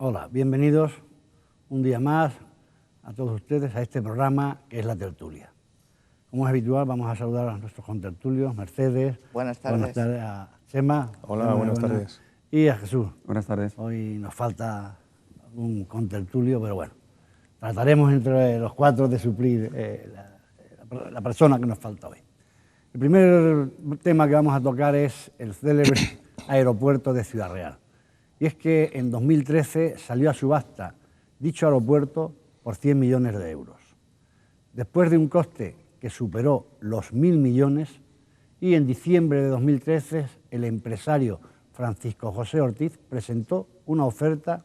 Hola, bienvenidos un día más a todos ustedes a este programa que es La Tertulia. Como es habitual, vamos a saludar a nuestros contertulios, Mercedes. Buenas tardes. Buenas tardes a Chema. Hola, buenas tardes. Y a Jesús. Buenas tardes. Hoy nos falta un contertulio, pero bueno, trataremos entre los cuatro de suplir la persona que nos falta hoy. El primer tema que vamos a tocar es el célebre aeropuerto de Ciudad Real. Y es que en 2013 salió a subasta dicho aeropuerto por 100 millones de euros. Después de un coste que superó los 1.000 millones, y en diciembre de 2013 el empresario Francisco José Ortiz presentó una oferta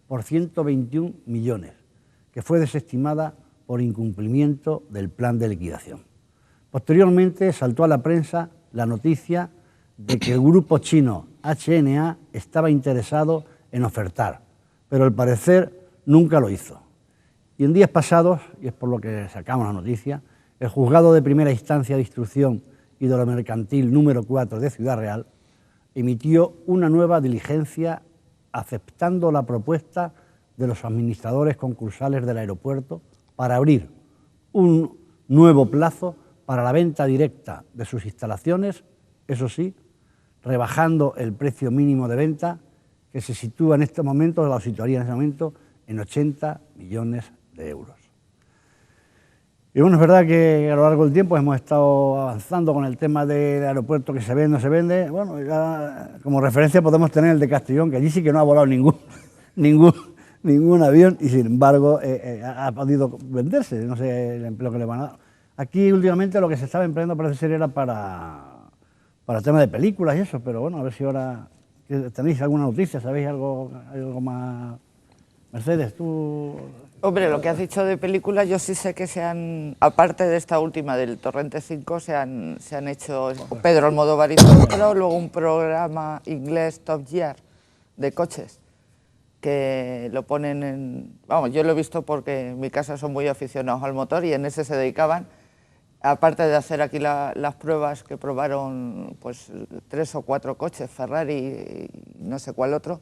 por 121 millones, que fue desestimada por incumplimiento del plan de liquidación. Posteriormente saltó a la prensa la noticia de que el grupo chino HNA estaba interesado en ofertar, pero al parecer nunca lo hizo. Y en días pasados, y es por lo que sacamos la noticia, el Juzgado de Primera Instancia de Instrucción y de lo Mercantil número 4 de Ciudad Real emitió una nueva diligencia aceptando la propuesta de los administradores concursales del aeropuerto para abrir un nuevo plazo para la venta directa de sus instalaciones, eso sí, rebajando el precio mínimo de venta que se sitúa en este momento, la situaría en este momento, en 80 millones de euros. Y bueno, es verdad que a lo largo del tiempo hemos estado avanzando con el tema del aeropuerto que se vende o no se vende. Bueno, ya como referencia podemos tener el de Castellón, que allí sí que no ha volado ningún avión y sin embargo ha podido venderse, no sé el empleo que le van a dar. Aquí últimamente lo que se estaba empleando parece ser era para el tema de películas y eso, pero bueno, a ver si ahora tenéis alguna noticia, sabéis algo más. Mercedes, tú... Hombre, lo que has dicho de películas, yo sí sé que aparte de esta última del Torrente 5, se han hecho Pedro Almodóvar hizo otro, luego un programa inglés Top Gear de coches, que lo ponen en... Vamos, yo lo he visto porque en mi casa son muy aficionados al motor y en ese se dedicaban, aparte de hacer aquí las pruebas que probaron pues 3 o 4 coches, Ferrari y no sé cuál otro,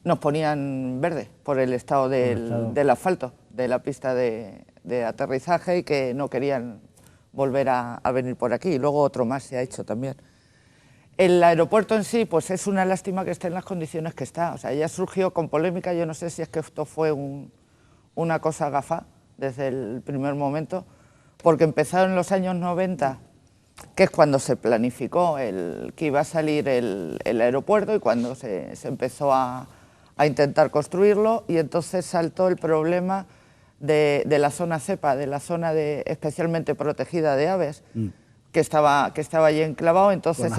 nos ponían verde por el estado del asfalto, de la pista de aterrizaje y que no querían volver a venir por aquí. Y luego otro más se ha hecho también. El aeropuerto en sí, pues es una lástima que esté en las condiciones que está. O sea, ya surgió con polémica, yo no sé si es que esto fue una cosa gafa desde el primer momento, porque empezaron en los años 90, que es cuando se planificó que iba a salir el aeropuerto y cuando se empezó a intentar construirlo, y entonces saltó el problema de la zona cepa, de la zona especialmente protegida de aves, que estaba allí enclavado. Entonces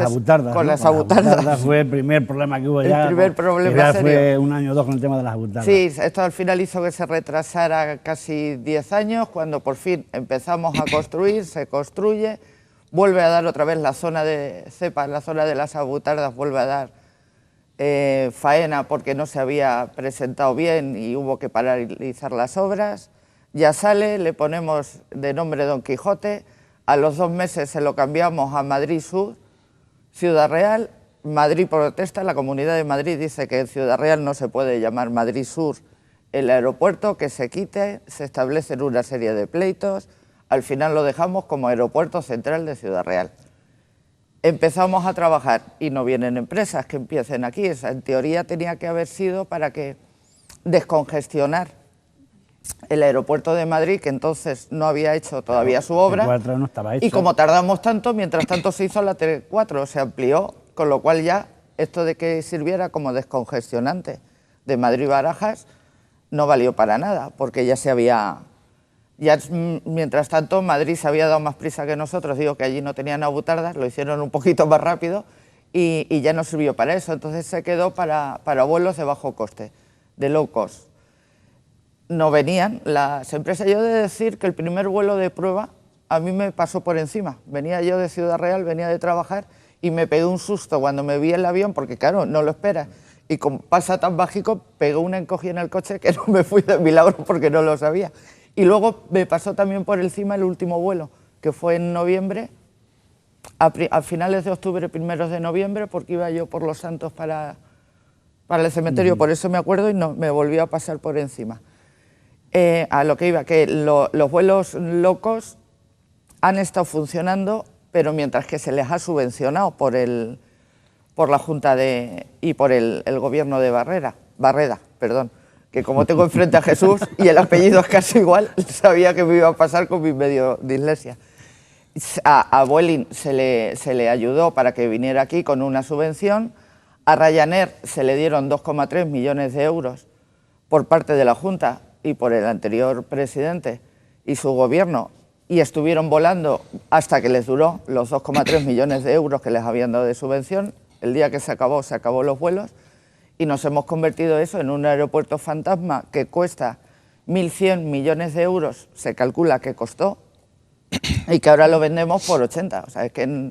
con las abutardas fue el primer problema que hubo ya. El primer problema serio. Fue un año o dos con el tema de las abutardas. Sí, esto al final hizo que se retrasara casi 10 años, cuando por fin empezamos a construir, se construye, vuelve a dar otra vez la zona de cepa, la zona de las abutardas vuelve a dar faena porque no se había presentado bien y hubo que paralizar las obras. Ya sale, le ponemos de nombre Don Quijote, a los 2 meses se lo cambiamos a Madrid Sur, Ciudad Real. Madrid protesta, la Comunidad de Madrid dice que en Ciudad Real no se puede llamar Madrid Sur el aeropuerto, que se quite, se establecen una serie de pleitos, al final lo dejamos como Aeropuerto Central de Ciudad Real. Empezamos a trabajar y no vienen empresas que empiecen aquí. Esa, en teoría tenía que haber sido para que descongestionar el aeropuerto de Madrid, que entonces no había hecho todavía su obra, no estaba hecho. Y como tardamos tanto, mientras tanto se hizo la T4, se amplió, con lo cual ya esto de que sirviera como descongestionante de Madrid-Barajas no valió para nada, porque ya mientras tanto Madrid se había dado más prisa que nosotros, digo que allí no tenían abutardas, lo hicieron un poquito más rápido y ya no sirvió para eso, entonces se quedó para vuelos de bajo coste, de low cost. No venían las empresas. Yo he de decir que el primer vuelo de prueba a mí me pasó por encima. Venía yo de Ciudad Real, venía de trabajar y me pegó un susto cuando me vi el avión, porque claro, no lo esperas. Y como pasa tan básico, pegó una encogida en el coche que no me fui de milagro porque no lo sabía. Y luego me pasó también por encima el último vuelo, que fue en noviembre, a finales de octubre, primeros de noviembre, porque iba yo por Los Santos para para el cementerio, por eso me acuerdo y no, me volvió a pasar por encima. A lo que iba, que los vuelos locos han estado funcionando, pero mientras que se les ha subvencionado por la Junta y por el gobierno de Barreda, perdón, que como tengo enfrente a Jesús y el apellido es casi igual, sabía que me iba a pasar con mi medio dislexia. A Vueling se le ayudó para que viniera aquí con una subvención, a Ryanair se le dieron 2,3 millones de euros por parte de la Junta y por el anterior presidente y su gobierno, y estuvieron volando hasta que les duró los 2,3 millones de euros que les habían dado de subvención. El día que se acabó los vuelos y nos hemos convertido eso en un aeropuerto fantasma que cuesta 1.100 millones de euros, se calcula que costó, y que ahora lo vendemos por 80, o sea, es que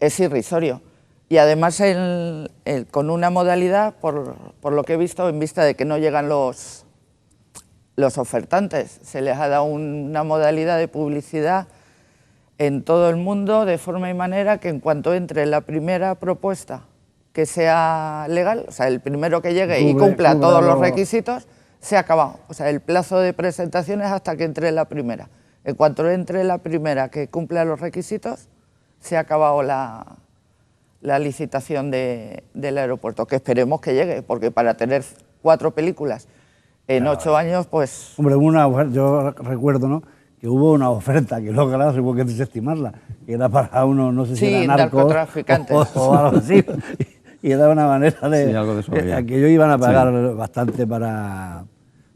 es irrisorio. Y además con una modalidad, por lo que he visto, en vista de que no llegan los ofertantes, se les ha dado una modalidad de publicidad en todo el mundo de forma y manera que en cuanto entre la primera propuesta que sea legal, o sea, el primero que llegue y cumpla todos los requisitos, se ha acabado. O sea, el plazo de presentación es hasta que entre la primera. En cuanto entre la primera que cumpla los requisitos, se ha acabado la licitación del aeropuerto, que esperemos que llegue, porque para tener 4 películas en 8 años, pues... Hombre, yo recuerdo, ¿no?, que hubo una oferta que luego, claro, se hubo que desestimarla, que era para uno, no sé si era narcotraficantes o algo así, y era una manera de... Sí, algo de eso había. Que ellos iban a pagar bastante para...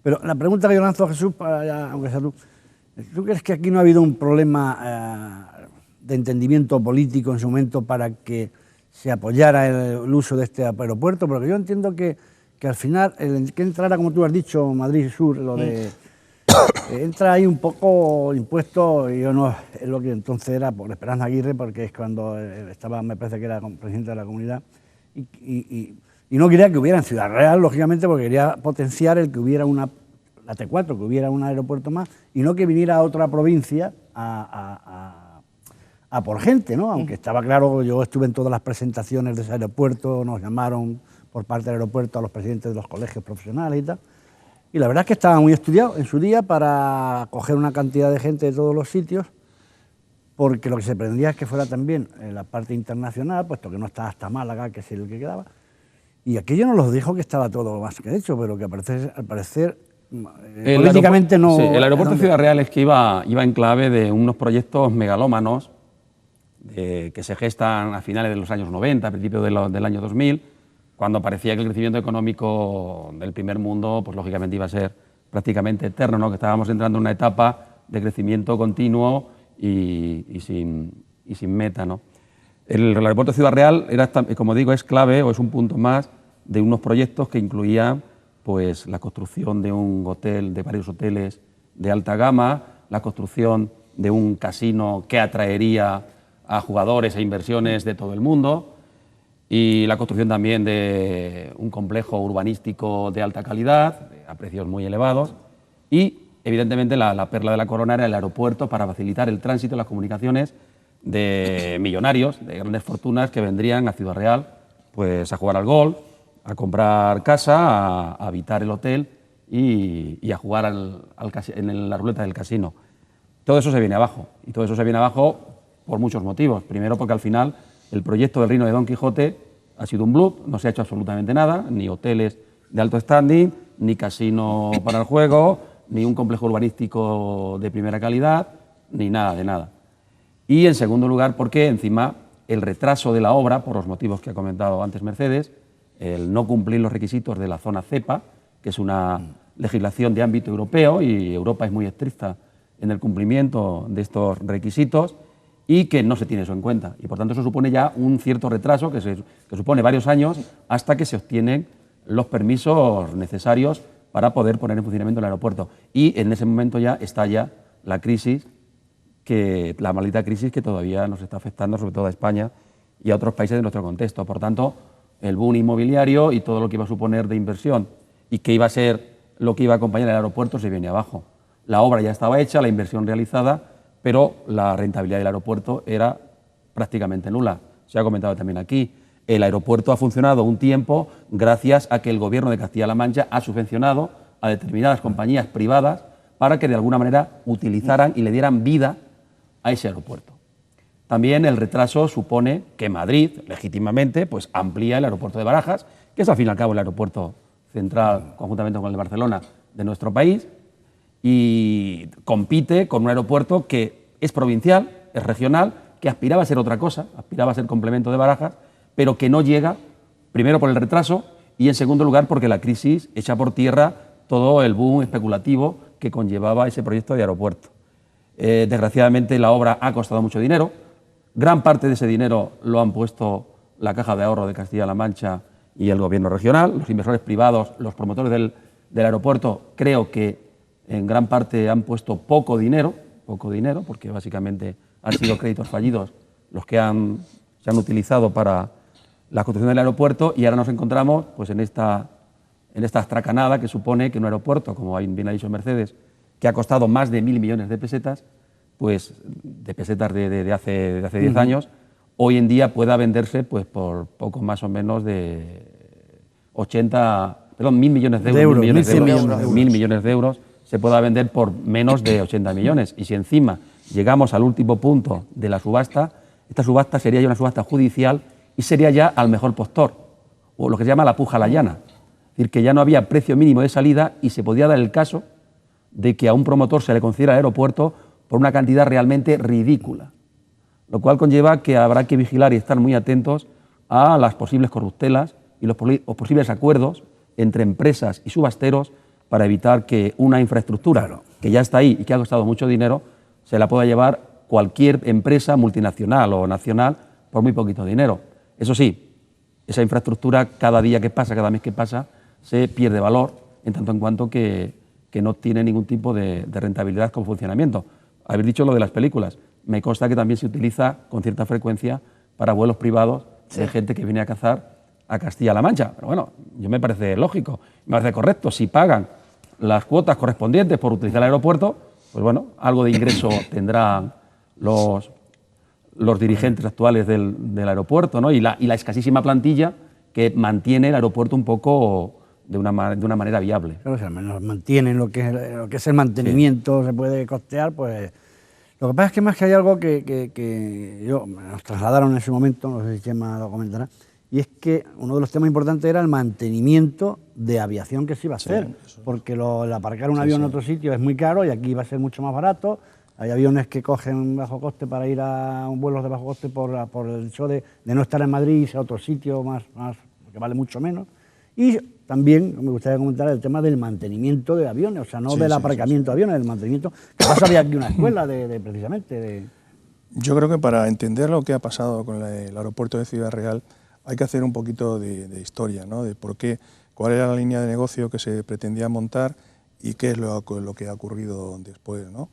Pero la pregunta que yo lanzo a Jesús, aunque sea ¿tú crees que aquí no ha habido un problema de entendimiento político en su momento para que se apoyara el uso de este aeropuerto? Porque yo entiendo que al final, que entrara, como tú has dicho, Madrid Sur, lo de... entra ahí un poco impuesto, y yo no, es lo que entonces era por Esperanza Aguirre, porque es cuando estaba, me parece que era presidente de la comunidad, y no quería que hubiera en Ciudad Real, lógicamente, porque quería potenciar el que hubiera la T4, que hubiera un aeropuerto más, y no que viniera a otra provincia a por gente, ¿no? Aunque estaba claro, yo estuve en todas las presentaciones de ese aeropuerto, nos llamaron por parte del aeropuerto a los presidentes de los colegios profesionales y tal, y la verdad es que estaba muy estudiado en su día para acoger una cantidad de gente de todos los sitios, porque lo que se pretendía es que fuera también la parte internacional, puesto que no estaba hasta Málaga, que es el que quedaba, y aquello nos lo dijo que estaba todo más que hecho, pero que al parecer políticamente no... Sí, el aeropuerto de Ciudad Real es que iba en clave de unos proyectos megalómanos que se gestan a finales de los años 90, a principios del año 2000, cuando parecía que el crecimiento económico del primer mundo, pues lógicamente iba a ser prácticamente eterno, ¿no? Que estábamos entrando en una etapa de crecimiento continuo y sin meta, ¿no? El aeropuerto de Ciudad Real era, como digo, es clave o es un punto más de unos proyectos que incluían pues la construcción de un hotel, de varios hoteles de alta gama, la construcción de un casino que atraería a jugadores e inversiones de todo el mundo, y la construcción también de un complejo urbanístico de alta calidad, a precios muy elevados, y evidentemente la perla de la corona era el aeropuerto para facilitar el tránsito y las comunicaciones de millonarios, de grandes fortunas que vendrían a Ciudad Real pues, a jugar al golf, a comprar casa, a habitar el hotel y a jugar en la ruleta del casino. Todo eso se viene abajo, y todo eso se viene abajo por muchos motivos. Primero, porque al final el proyecto del Reino de Don Quijote ha sido un bluff, no se ha hecho absolutamente nada, ni hoteles de alto standing, ni casino para el juego, ni un complejo urbanístico de primera calidad, ni nada de nada. Y en segundo lugar, porque encima el retraso de la obra, por los motivos que ha comentado antes Mercedes, el no cumplir los requisitos de la zona CEPA, que es una legislación de ámbito europeo, y Europa es muy estricta en el cumplimiento de estos requisitos, y que no se tiene eso en cuenta. Y por tanto eso supone ya un cierto retraso que supone varios años hasta que se obtienen los permisos necesarios para poder poner en funcionamiento el aeropuerto. Y en ese momento ya estalla la crisis, la maldita crisis que todavía nos está afectando, sobre todo a España y a otros países de nuestro contexto. Por tanto, el boom inmobiliario y todo lo que iba a suponer de inversión y que iba a ser lo que iba a acompañar el aeropuerto se viene abajo. La obra ya estaba hecha, la inversión realizada, pero la rentabilidad del aeropuerto era prácticamente nula. Se ha comentado también aquí. el aeropuerto ha funcionado un tiempo gracias a que el Gobierno de Castilla-La Mancha ha subvencionado a determinadas compañías privadas para que de alguna manera utilizaran y le dieran vida a ese aeropuerto. También el retraso supone que Madrid, legítimamente, pues amplía el aeropuerto de Barajas, que es al fin y al cabo el aeropuerto central, conjuntamente con el de Barcelona, de nuestro país, y compite con un aeropuerto que es provincial, es regional, que aspiraba a ser otra cosa, aspiraba a ser complemento de Barajas, pero que no llega, primero por el retraso y en segundo lugar porque la crisis echa por tierra todo el boom especulativo que conllevaba ese proyecto de aeropuerto. Desgraciadamente la obra ha costado mucho dinero, gran parte de ese dinero lo han puesto la Caja de Ahorro de Castilla-La Mancha y el Gobierno regional, los inversores privados, los promotores del aeropuerto, creo que en gran parte han puesto poco dinero, porque básicamente han sido créditos fallidos los que se han utilizado para la construcción del aeropuerto, y ahora nos encontramos pues, en esta astracanada que supone que un aeropuerto, como bien ha dicho Mercedes, que ha costado más de 1.000 millones de pesetas, pues de pesetas de hace 10 años, hoy en día pueda venderse pues, por poco más o menos de 1.000 millones de euros. 1.000 millones de euros se pueda vender por menos de 80 millones. Y si encima llegamos al último punto de la subasta, esta subasta sería ya una subasta judicial y sería ya al mejor postor, o lo que se llama la puja a la llana. Es decir, que ya no había precio mínimo de salida y se podía dar el caso de que a un promotor se le concediera el aeropuerto por una cantidad realmente ridícula, lo cual conlleva que habrá que vigilar y estar muy atentos a las posibles corruptelas y los posibles acuerdos entre empresas y subasteros para evitar que una infraestructura que ya está ahí y que ha costado mucho dinero se la pueda llevar cualquier empresa multinacional o nacional por muy poquito dinero. Eso sí, esa infraestructura cada día que pasa, cada mes que pasa, se pierde valor en tanto en cuanto que no tiene ningún tipo de rentabilidad con funcionamiento. Habéis dicho lo de las películas. Me consta que también se utiliza con cierta frecuencia para vuelos privados de gente que viene a cazar a Castilla-La Mancha. Pero bueno, yo me parece lógico, me parece correcto. Si pagan las cuotas correspondientes por utilizar el aeropuerto, pues bueno, algo de ingreso tendrán los dirigentes actuales del aeropuerto, ¿no? y la escasísima plantilla que mantiene el aeropuerto un poco de una manera viable. Claro, o sea, al menos mantienen lo que es el mantenimiento, se puede costear, pues... Lo que pasa es que más que hay algo que nos trasladaron en ese momento, no sé si Chema lo comentará, y es que uno de los temas importantes era el mantenimiento de aviación que se iba a hacer, porque el aparcar un avión en otro sitio es muy caro y aquí va a ser mucho más barato. Hay aviones que cogen bajo coste para ir a un vuelo de bajo coste por el hecho de no estar en Madrid y irse a otro sitio más que vale mucho menos. Y también me gustaría comentar el tema del mantenimiento de aviones, o sea, no del aparcamiento de aviones, del mantenimiento. ¿Qué pasa? Había aquí una escuela precisamente. Yo creo que para entender lo que ha pasado con el aeropuerto de Ciudad Real hay que hacer un poquito de historia, ¿no? De por qué, cuál era la línea de negocio que se pretendía montar y qué es lo que ha ocurrido después, ¿no?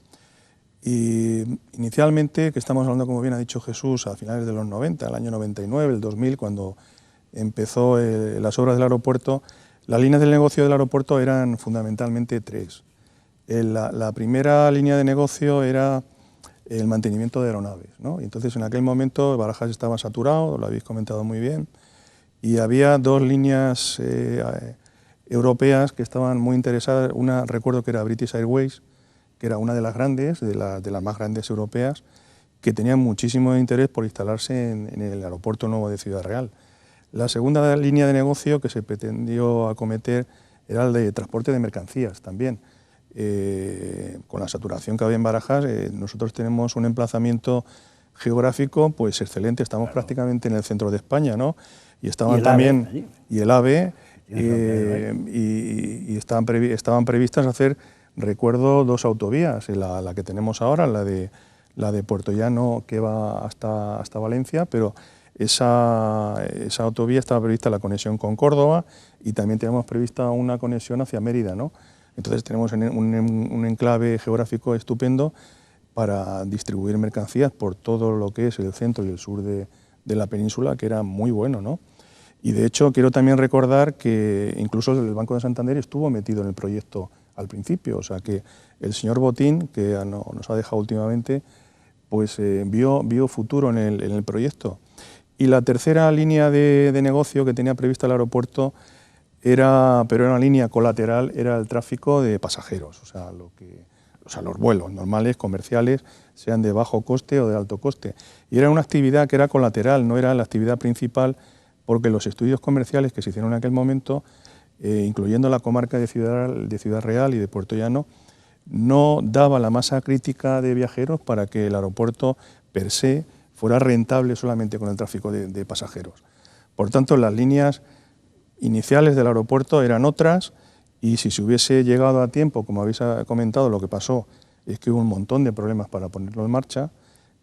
Y inicialmente, que estamos hablando, como bien ha dicho Jesús, a finales de los 90, el año 99, el 2000, cuando empezó las obras del aeropuerto, las líneas del negocio del aeropuerto eran fundamentalmente tres. La primera línea de negocio era el mantenimiento de aeronaves, ¿no? Y entonces en aquel momento Barajas estaba saturado, lo habéis comentado muy bien, y había dos líneas europeas que estaban muy interesadas. Una, recuerdo que era British Airways, que era una de las grandes, de las más grandes europeas, que tenía muchísimo interés por instalarse en el aeropuerto nuevo de Ciudad Real. La segunda línea de negocio que se pretendió acometer era el de transporte de mercancías también. Con la saturación que había en Barajas, nosotros tenemos un emplazamiento geográfico pues excelente, estamos prácticamente en el centro de España, ¿no? Y estaban también, y el AVE, y estaban previstas hacer, recuerdo, dos autovías, la que tenemos ahora, la de Puerto Llano, que va hasta Valencia, pero esa autovía estaba prevista la conexión con Córdoba y también tenemos prevista una conexión hacia Mérida, ¿no? Entonces tenemos un enclave geográfico estupendo para distribuir mercancías por todo lo que es el centro y el sur de la península, que era muy bueno, ¿no? Y de hecho quiero también recordar que incluso el Banco de Santander estuvo metido en el proyecto al principio, o sea que el señor Botín, que nos ha dejado últimamente, pues vio futuro en el proyecto. Y la tercera línea de negocio que tenía prevista el aeropuerto pero era una línea colateral, era el tráfico de pasajeros, o sea, los vuelos normales, comerciales, sean de bajo coste o de alto coste. Y era una actividad que era colateral, no era la actividad principal, porque los estudios comerciales que se hicieron en aquel momento, incluyendo la comarca de Ciudad Real y de Puerto Llano, no daba la masa crítica de viajeros para que el aeropuerto per se fuera rentable solamente con el tráfico de pasajeros. Por tanto, las líneas iniciales del aeropuerto eran otras, y si se hubiese llegado a tiempo, como habéis comentado, lo que pasó es que hubo un montón de problemas para ponerlo en marcha,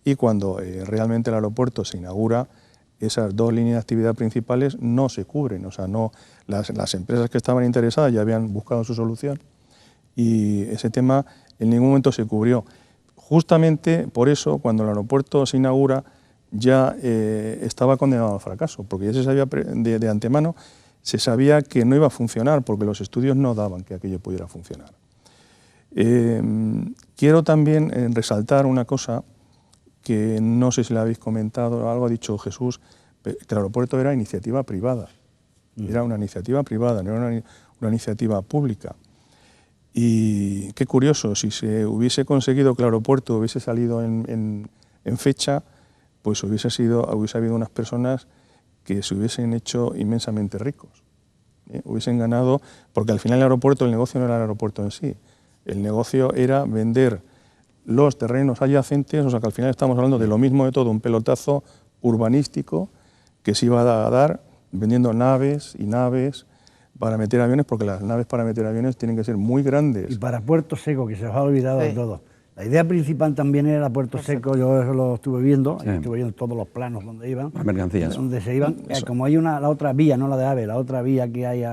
y cuando realmente el aeropuerto se inaugura, esas dos líneas de actividad principales no se cubren, o sea, las empresas que estaban interesadas ya habían buscado su solución, y ese tema en ningún momento se cubrió. Justamente por eso, cuando el aeropuerto se inaugura, ya estaba condenado al fracaso, porque ya se sabía de antemano, se sabía que no iba a funcionar, porque los estudios no daban que aquello pudiera funcionar. Quiero también resaltar una cosa que no sé si la habéis comentado, algo ha dicho Jesús, que el aeropuerto era iniciativa privada, era una iniciativa privada, no era una iniciativa pública. Y qué curioso, si se hubiese conseguido que el aeropuerto hubiese salido en fecha, pues hubiese habido unas personas que se hubiesen hecho inmensamente ricos, hubiesen ganado, porque al final el aeropuerto, el negocio no era el aeropuerto en sí, el negocio era vender los terrenos adyacentes, o sea que al final estamos hablando de lo mismo de todo, un pelotazo urbanístico que se iba a dar vendiendo naves y naves para meter aviones, porque las naves para meter aviones tienen que ser muy grandes. Y para Puerto Seco, que se os ha olvidado de todo. La idea principal también era Puerto Seco, yo eso lo estuve viendo, estuve viendo todos los planos donde iban. Las mercancías. Donde se iban, como hay la otra vía, no la de AVE, la otra vía que hay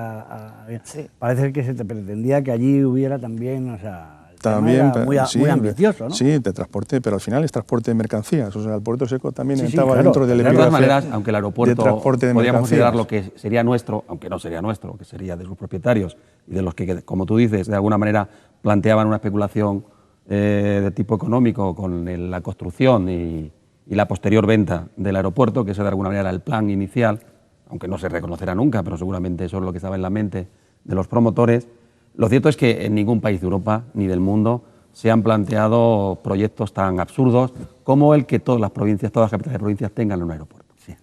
parece que se te pretendía que allí hubiera también, o sea, también muy ambicioso, ¿no? Sí, de transporte, pero al final es transporte de mercancías, o sea, el Puerto Seco también estaba claro, dentro del de todas maneras, aunque el aeropuerto podríamos considerar lo que sería nuestro, aunque no sería nuestro, que sería de sus propietarios y de los que, como tú dices, de alguna manera planteaban una especulación de tipo económico con la construcción y la posterior venta del aeropuerto, que ese de alguna manera era el plan inicial, aunque no se reconocerá nunca, pero seguramente eso es lo que estaba en la mente de los promotores. Lo cierto es que en ningún país de Europa ni del mundo se han planteado proyectos tan absurdos como el que todas las provincias, todas las capitales de provincias tengan un aeropuerto. Sí,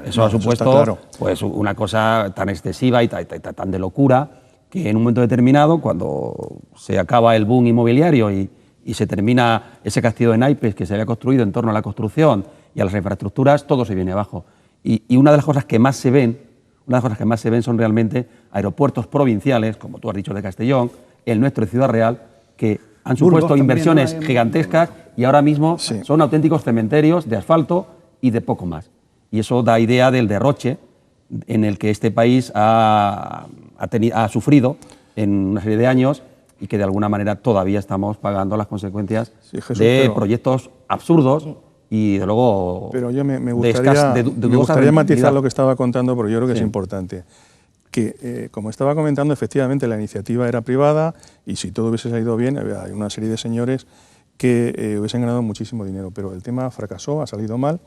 eso ha supuesto claro, pues, una cosa tan excesiva y tan de locura, que en un momento determinado, cuando se acaba el boom inmobiliario y se termina ese castillo de naipes que se había construido en torno a la construcción y a las infraestructuras, todo se viene abajo. Y una de las cosas que más se ven, son realmente aeropuertos provinciales, como tú has dicho de Castellón, el nuestro de Ciudad Real, que han supuesto inversiones gigantescas y ahora mismo son auténticos cementerios de asfalto y de poco más. Y eso da idea del derroche en el que este país ha sufrido en una serie de años, y que de alguna manera todavía estamos pagando las consecuencias de proyectos absurdos y de luego... Pero yo me gustaría matizar lo que estaba contando, porque yo creo que es importante. Que, como estaba comentando, efectivamente la iniciativa era privada y si todo hubiese salido bien, hay una serie de señores que hubiesen ganado muchísimo dinero, pero el tema fracasó, ha salido mal,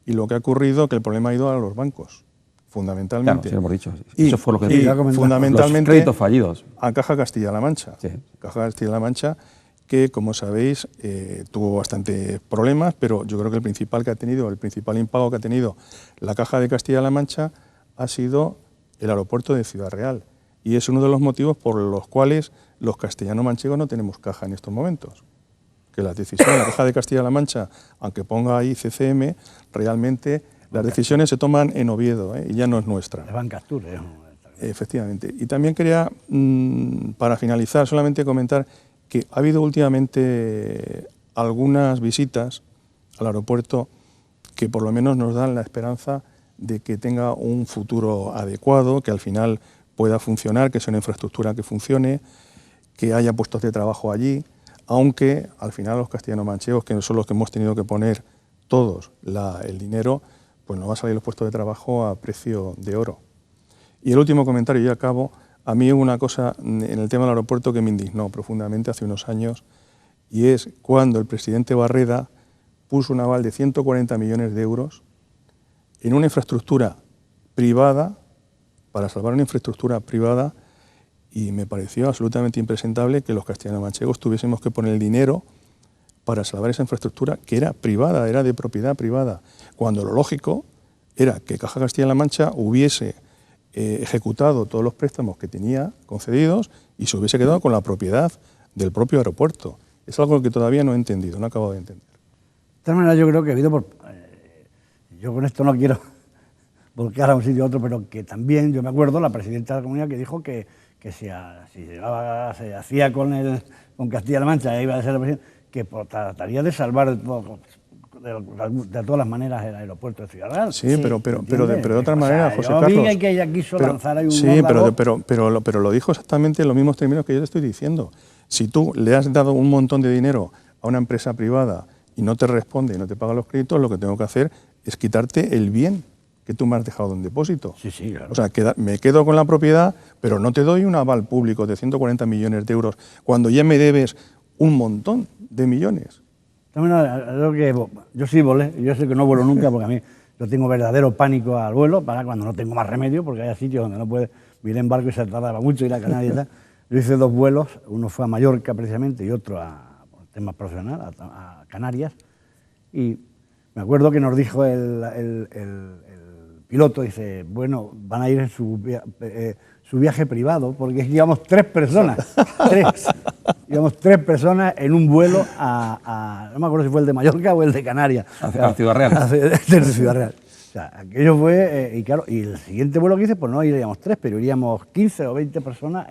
y lo que ha ocurrido es que el problema ha ido a los bancos, fundamentalmente. Claro, sí, hemos dicho. Eso fue lo que fundamentalmente los créditos fallidos. A Caja Castilla-La Mancha. Caja Castilla-La Mancha, que como sabéis tuvo bastantes problemas, pero yo creo que el principal impago que ha tenido la Caja de Castilla-La Mancha ha sido el aeropuerto de Ciudad Real. Y es uno de los motivos por los cuales los castellano-manchegos no tenemos caja en estos momentos. Que las decisiones de la Caja de Castilla-La Mancha, aunque ponga ahí CCM, realmente las decisiones se toman en Oviedo, y ya no es nuestra. De Banca Tour, Efectivamente. Y también quería, para finalizar, solamente comentar que ha habido últimamente algunas visitas al aeropuerto que por lo menos nos dan la esperanza de que tenga un futuro adecuado, que al final pueda funcionar, que sea una infraestructura que funcione, que haya puestos de trabajo allí, aunque al final los castellano-manchegos, que son los que hemos tenido que poner todos el dinero, pues nos va a salir los puestos de trabajo a precio de oro. Y el último comentario, y ya acabo, a mí hubo una cosa en el tema del aeropuerto que me indignó profundamente hace unos años, y es cuando el presidente Barreda puso un aval de 140 millones de euros en una infraestructura privada, para salvar una infraestructura privada, y me pareció absolutamente impresentable que los castellano-manchegos tuviésemos que poner el dinero para salvar esa infraestructura que era privada, era de propiedad privada, cuando lo lógico era que Caja Castilla-La Mancha hubiese ejecutado todos los préstamos que tenía concedidos y se hubiese quedado con la propiedad del propio aeropuerto. Es algo que todavía no he entendido, no he acabado de entender. De todas maneras, yo creo que ha habido yo con esto no quiero volcar a un sitio a otro, pero que también, yo me acuerdo, la presidenta de la comunidad que dijo que si se hacía con Castilla-La Mancha, iba a ser la presidenta, que trataría de salvar de todas las maneras el aeropuerto de Ciudad Real. Sí, pero de otra manera, José Carlos. Yo vi que ella quiso lanzar ahí un sí, pero lo dijo exactamente en los mismos términos que yo te estoy diciendo. Si tú le has dado un montón de dinero a una empresa privada y no te responde y no te paga los créditos, lo que tengo que hacer es quitarte el bien que tú me has dejado en depósito. Sí, sí, claro. O sea, me quedo con la propiedad, pero no te doy un aval público de 140 millones de euros cuando ya me debes un montón de millones. Yo sí volé, yo sé que no vuelo nunca porque a mí yo tengo verdadero pánico al vuelo para cuando no tengo más remedio, porque hay sitios donde no puedes ir en barco y se tardaba mucho ir a Canarias y tal. Yo hice 2 vuelos, uno fue a Mallorca precisamente y otro por temas profesionales a Canarias, y me acuerdo que nos dijo el piloto, dice, bueno, van a ir en su viaje privado, porque íbamos 3 personas, íbamos 3 personas en un vuelo no me acuerdo si fue el de Mallorca o el de Canarias. A Ciudad Real. De Ciudad Real. O sea, aquello fue, y claro, y el siguiente vuelo que hice, pues no iríamos 3, pero iríamos 15 o 20 personas,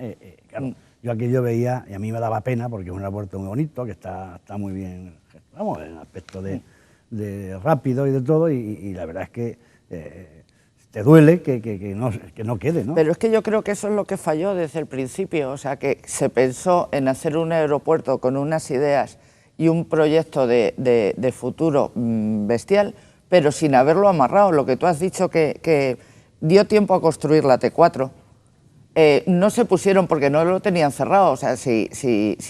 claro, yo aquello veía, y a mí me daba pena, porque es un aeropuerto muy bonito, que está muy bien, vamos, en el aspecto de rápido y de todo, y la verdad es que te duele que no quede, ¿no? Pero es que yo creo que eso es lo que falló desde el principio, o sea, que se pensó en hacer un aeropuerto con unas ideas y un proyecto de futuro bestial, pero sin haberlo amarrado. Lo que tú has dicho que dio tiempo a construir la T4, no se pusieron porque no lo tenían cerrado, o sea, si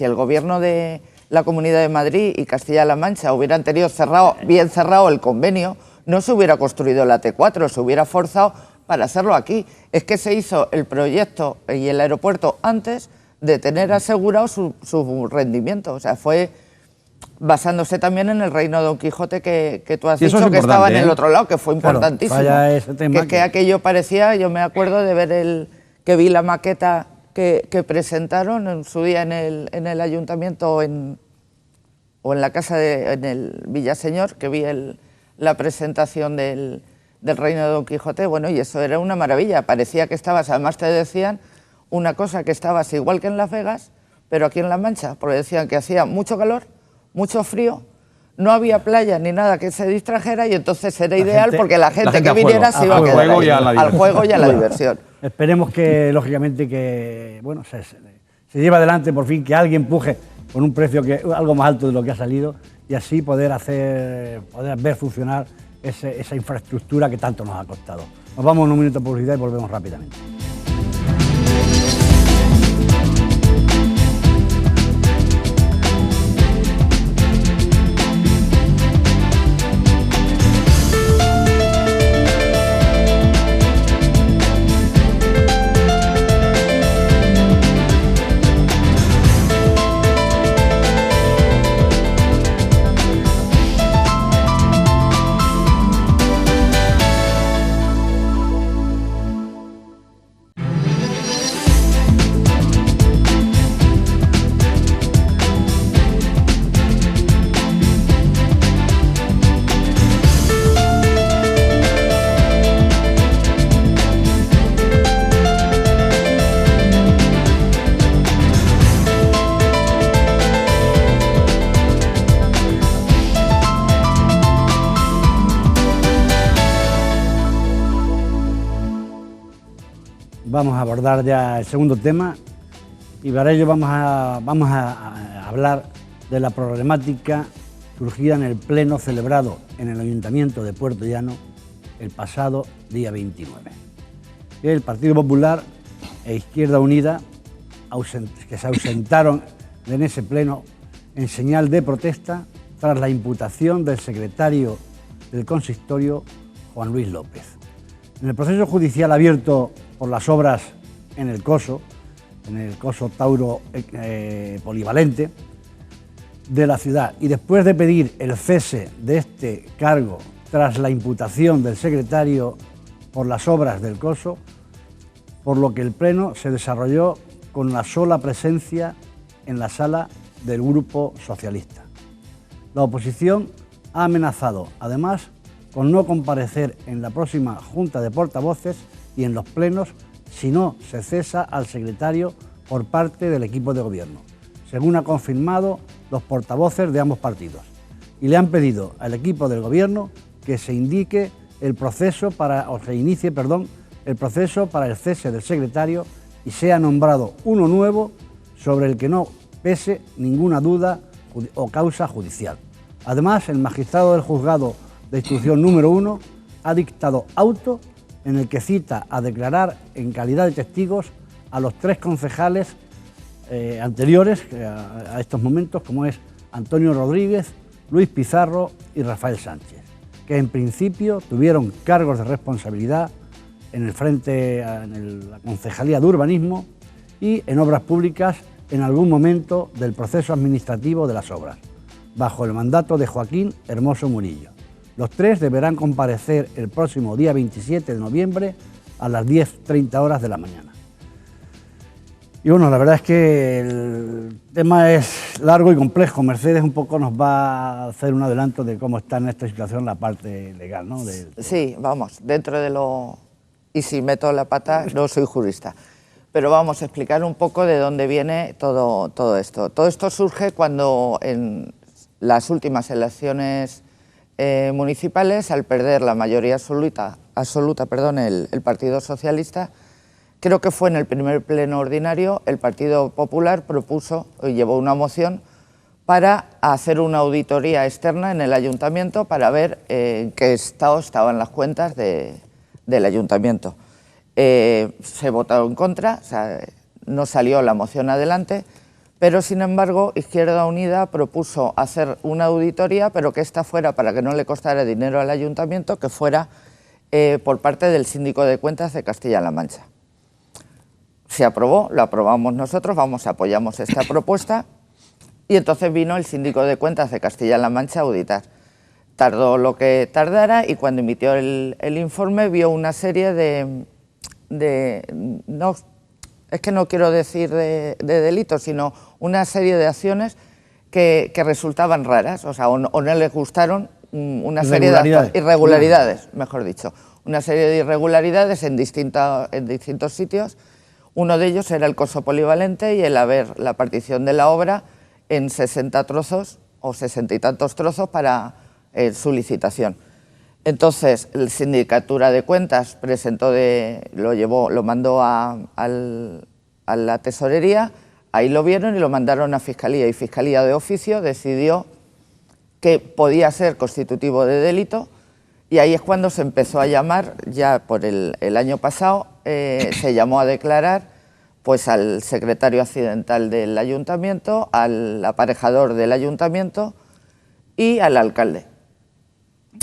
el gobierno de la Comunidad de Madrid y Castilla-La Mancha hubieran tenido bien cerrado el convenio, no se hubiera construido la T4, se hubiera forzado para hacerlo aquí. Es que se hizo el proyecto y el aeropuerto antes de tener asegurado su rendimiento. O sea, fue basándose también en el reino de Don Quijote que tú has dicho que estaba en el otro lado, que fue importantísimo. Claro, ese tema que aquello parecía, yo me acuerdo de ver que vi la maqueta que presentaron en su día en el ayuntamiento o en la casa en el Villaseñor, que vi la presentación del reino de Don Quijote, bueno, y eso era una maravilla, parecía que estabas, además te decían una cosa, que estabas igual que en Las Vegas, pero aquí en La Mancha, porque decían que hacía mucho calor, mucho frío, no había playa ni nada que se distrajera, y entonces era ideal porque la gente que viniera se iba a quedar al juego y a la diversión. Esperemos que, lógicamente, que bueno, se lleve adelante por fin, que alguien empuje con un precio algo más alto de lo que ha salido, y así poder ver funcionar esa infraestructura que tanto nos ha costado. Nos vamos en un minuto de publicidad y volvemos rápidamente. Vamos a abordar ya el segundo tema, y para ello vamos a hablar de la problemática surgida en el pleno celebrado en el Ayuntamiento de Puerto Llano el pasado día 29. El Partido Popular e Izquierda Unida, que se ausentaron en ese pleno en señal de protesta tras la imputación del secretario del consistorio, Juan Luis López. En el proceso judicial abierto por las obras en el Coso Tauro polivalente de la ciudad, y después de pedir el cese de este cargo tras la imputación del secretario por las obras del Coso, por lo que el pleno se desarrolló con la sola presencia en la sala del Grupo Socialista. La oposición ha amenazado, además, con no comparecer en la próxima Junta de Portavoces y en los plenos si no se cesa al secretario por parte del equipo de gobierno, según ha confirmado los portavoces de ambos partidos, y le han pedido al equipo del gobierno que se inicie el proceso para el cese del secretario y sea nombrado uno nuevo sobre el que no pese ninguna duda o causa judicial. Además, el magistrado del juzgado de instrucción número 1 ha dictado auto en el que cita a declarar en calidad de testigos a los 3 concejales anteriores a estos momentos, como es Antonio Rodríguez, Luis Pizarro y Rafael Sánchez, que en principio tuvieron cargos de responsabilidad en la Concejalía de Urbanismo y en Obras Públicas en algún momento del proceso administrativo de las obras, bajo el mandato de Joaquín Hermoso Murillo. Los 3 deberán comparecer el próximo día 27 de noviembre a las 10:30 horas de la mañana. Y bueno, la verdad es que el tema es largo y complejo. Mercedes un poco nos va a hacer un adelanto de cómo está en esta situación la parte legal, ¿no? Sí, vamos, dentro de lo... Y si meto la pata, no soy jurista. Pero vamos a explicar un poco de dónde viene todo esto. Todo esto surge cuando en las últimas elecciones municipales, al perder la mayoría absoluta, el Partido Socialista, creo que fue en el primer pleno ordinario, el Partido Popular propuso y llevó una moción para hacer una auditoría externa en el ayuntamiento para ver en qué estado estaban las cuentas del ayuntamiento. Se votó en contra, o sea, no salió la moción adelante, pero sin embargo Izquierda Unida propuso hacer una auditoría, pero que esta fuera, para que no le costara dinero al ayuntamiento, que fuera por parte del Síndico de Cuentas de Castilla-La Mancha. Se aprobó, lo aprobamos nosotros, apoyamos esta propuesta, y entonces vino el Síndico de Cuentas de Castilla-La Mancha a auditar. Tardó lo que tardara y cuando emitió el informe vio una serie no, es que no quiero decir de delitos, sino una serie de acciones que resultaban raras, o sea, o no les gustaron una serie de irregularidades, mejor dicho, una serie de irregularidades en distintos sitios. Uno de ellos era el coso polivalente y el haber la partición de la obra en 60 trozos o 60 y tantos trozos para su licitación. Entonces, la Sindicatura de Cuentas lo mandó a la Tesorería, ahí lo vieron y lo mandaron a Fiscalía, y Fiscalía de oficio decidió que podía ser constitutivo de delito, y ahí es cuando se empezó a llamar, ya por el año pasado, se llamó a declarar pues al secretario accidental del ayuntamiento, al aparejador del ayuntamiento y al alcalde.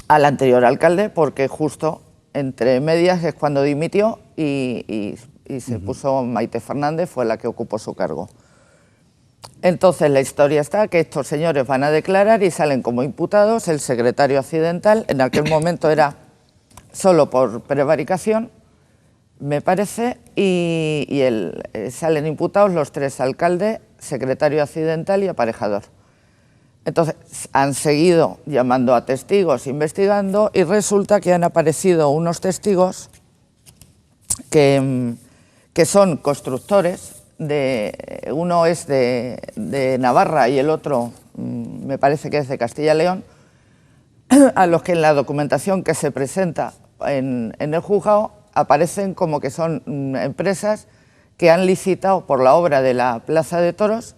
Al anterior alcalde, porque justo entre medias es cuando dimitió y se puso Maite Fernández, fue la que ocupó su cargo. Entonces la historia está que estos señores van a declarar y salen como imputados. El secretario accidental, en aquel momento era solo por prevaricación, me parece, y salen imputados los 3, alcalde, secretario accidental y aparejador. Entonces han seguido llamando a testigos, investigando, y resulta que han aparecido unos testigos que son constructores, uno es de Navarra y el otro me parece que es de Castilla y León, a los que en la documentación que se presenta en el juzgado aparecen como que son empresas que han licitado por la obra de la Plaza de Toros,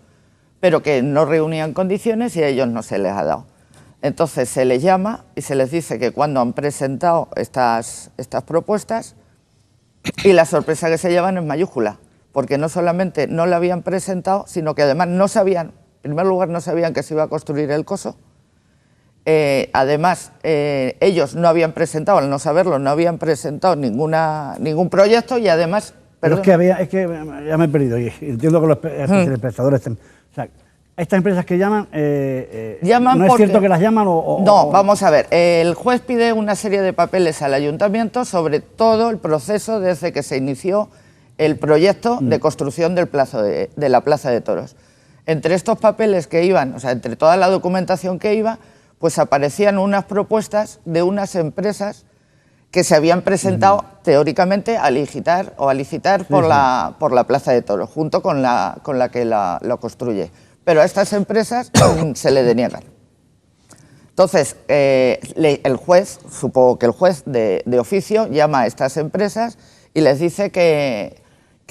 pero que no reunían condiciones y a ellos no se les ha dado. Entonces se les llama y se les dice que cuando han presentado estas propuestas, y la sorpresa que se llevan es mayúscula, porque no solamente no la habían presentado, sino que además no sabían, en primer lugar no sabían que se iba a construir el coso, Además, ellos no habían presentado, al no saberlo, no habían presentado ningún proyecto y además... Pero es que ya me he perdido y entiendo que los telespectadores... O sea, estas empresas que llaman, ¿no es cierto que las llaman o...? No, vamos a ver, el juez pide una serie de papeles al ayuntamiento sobre todo el proceso desde que se inició el proyecto de construcción de la Plaza de Toros. Entre estos papeles que iban, o sea, entre toda la documentación que iba, pues aparecían unas propuestas de unas empresas que se habían presentado teóricamente a licitar por la Plaza de Toros, junto con la que lo construye. Pero a estas empresas se le deniegan. Entonces, el juez, supongo que el juez de oficio, llama a estas empresas y les dice que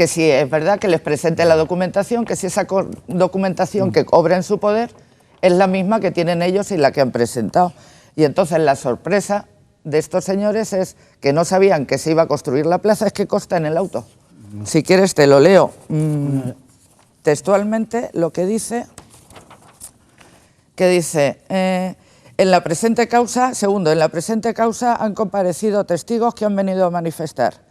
si es verdad que les presente la documentación, que si esa documentación que obra en su poder es la misma que tienen ellos y la que han presentado. Y entonces la sorpresa de estos señores es que no sabían que se iba a construir la plaza, es que consta en el auto. Si quieres te lo leo textualmente, lo que dice, en la presente causa, segundo, en la presente causa han comparecido testigos que han venido a manifestar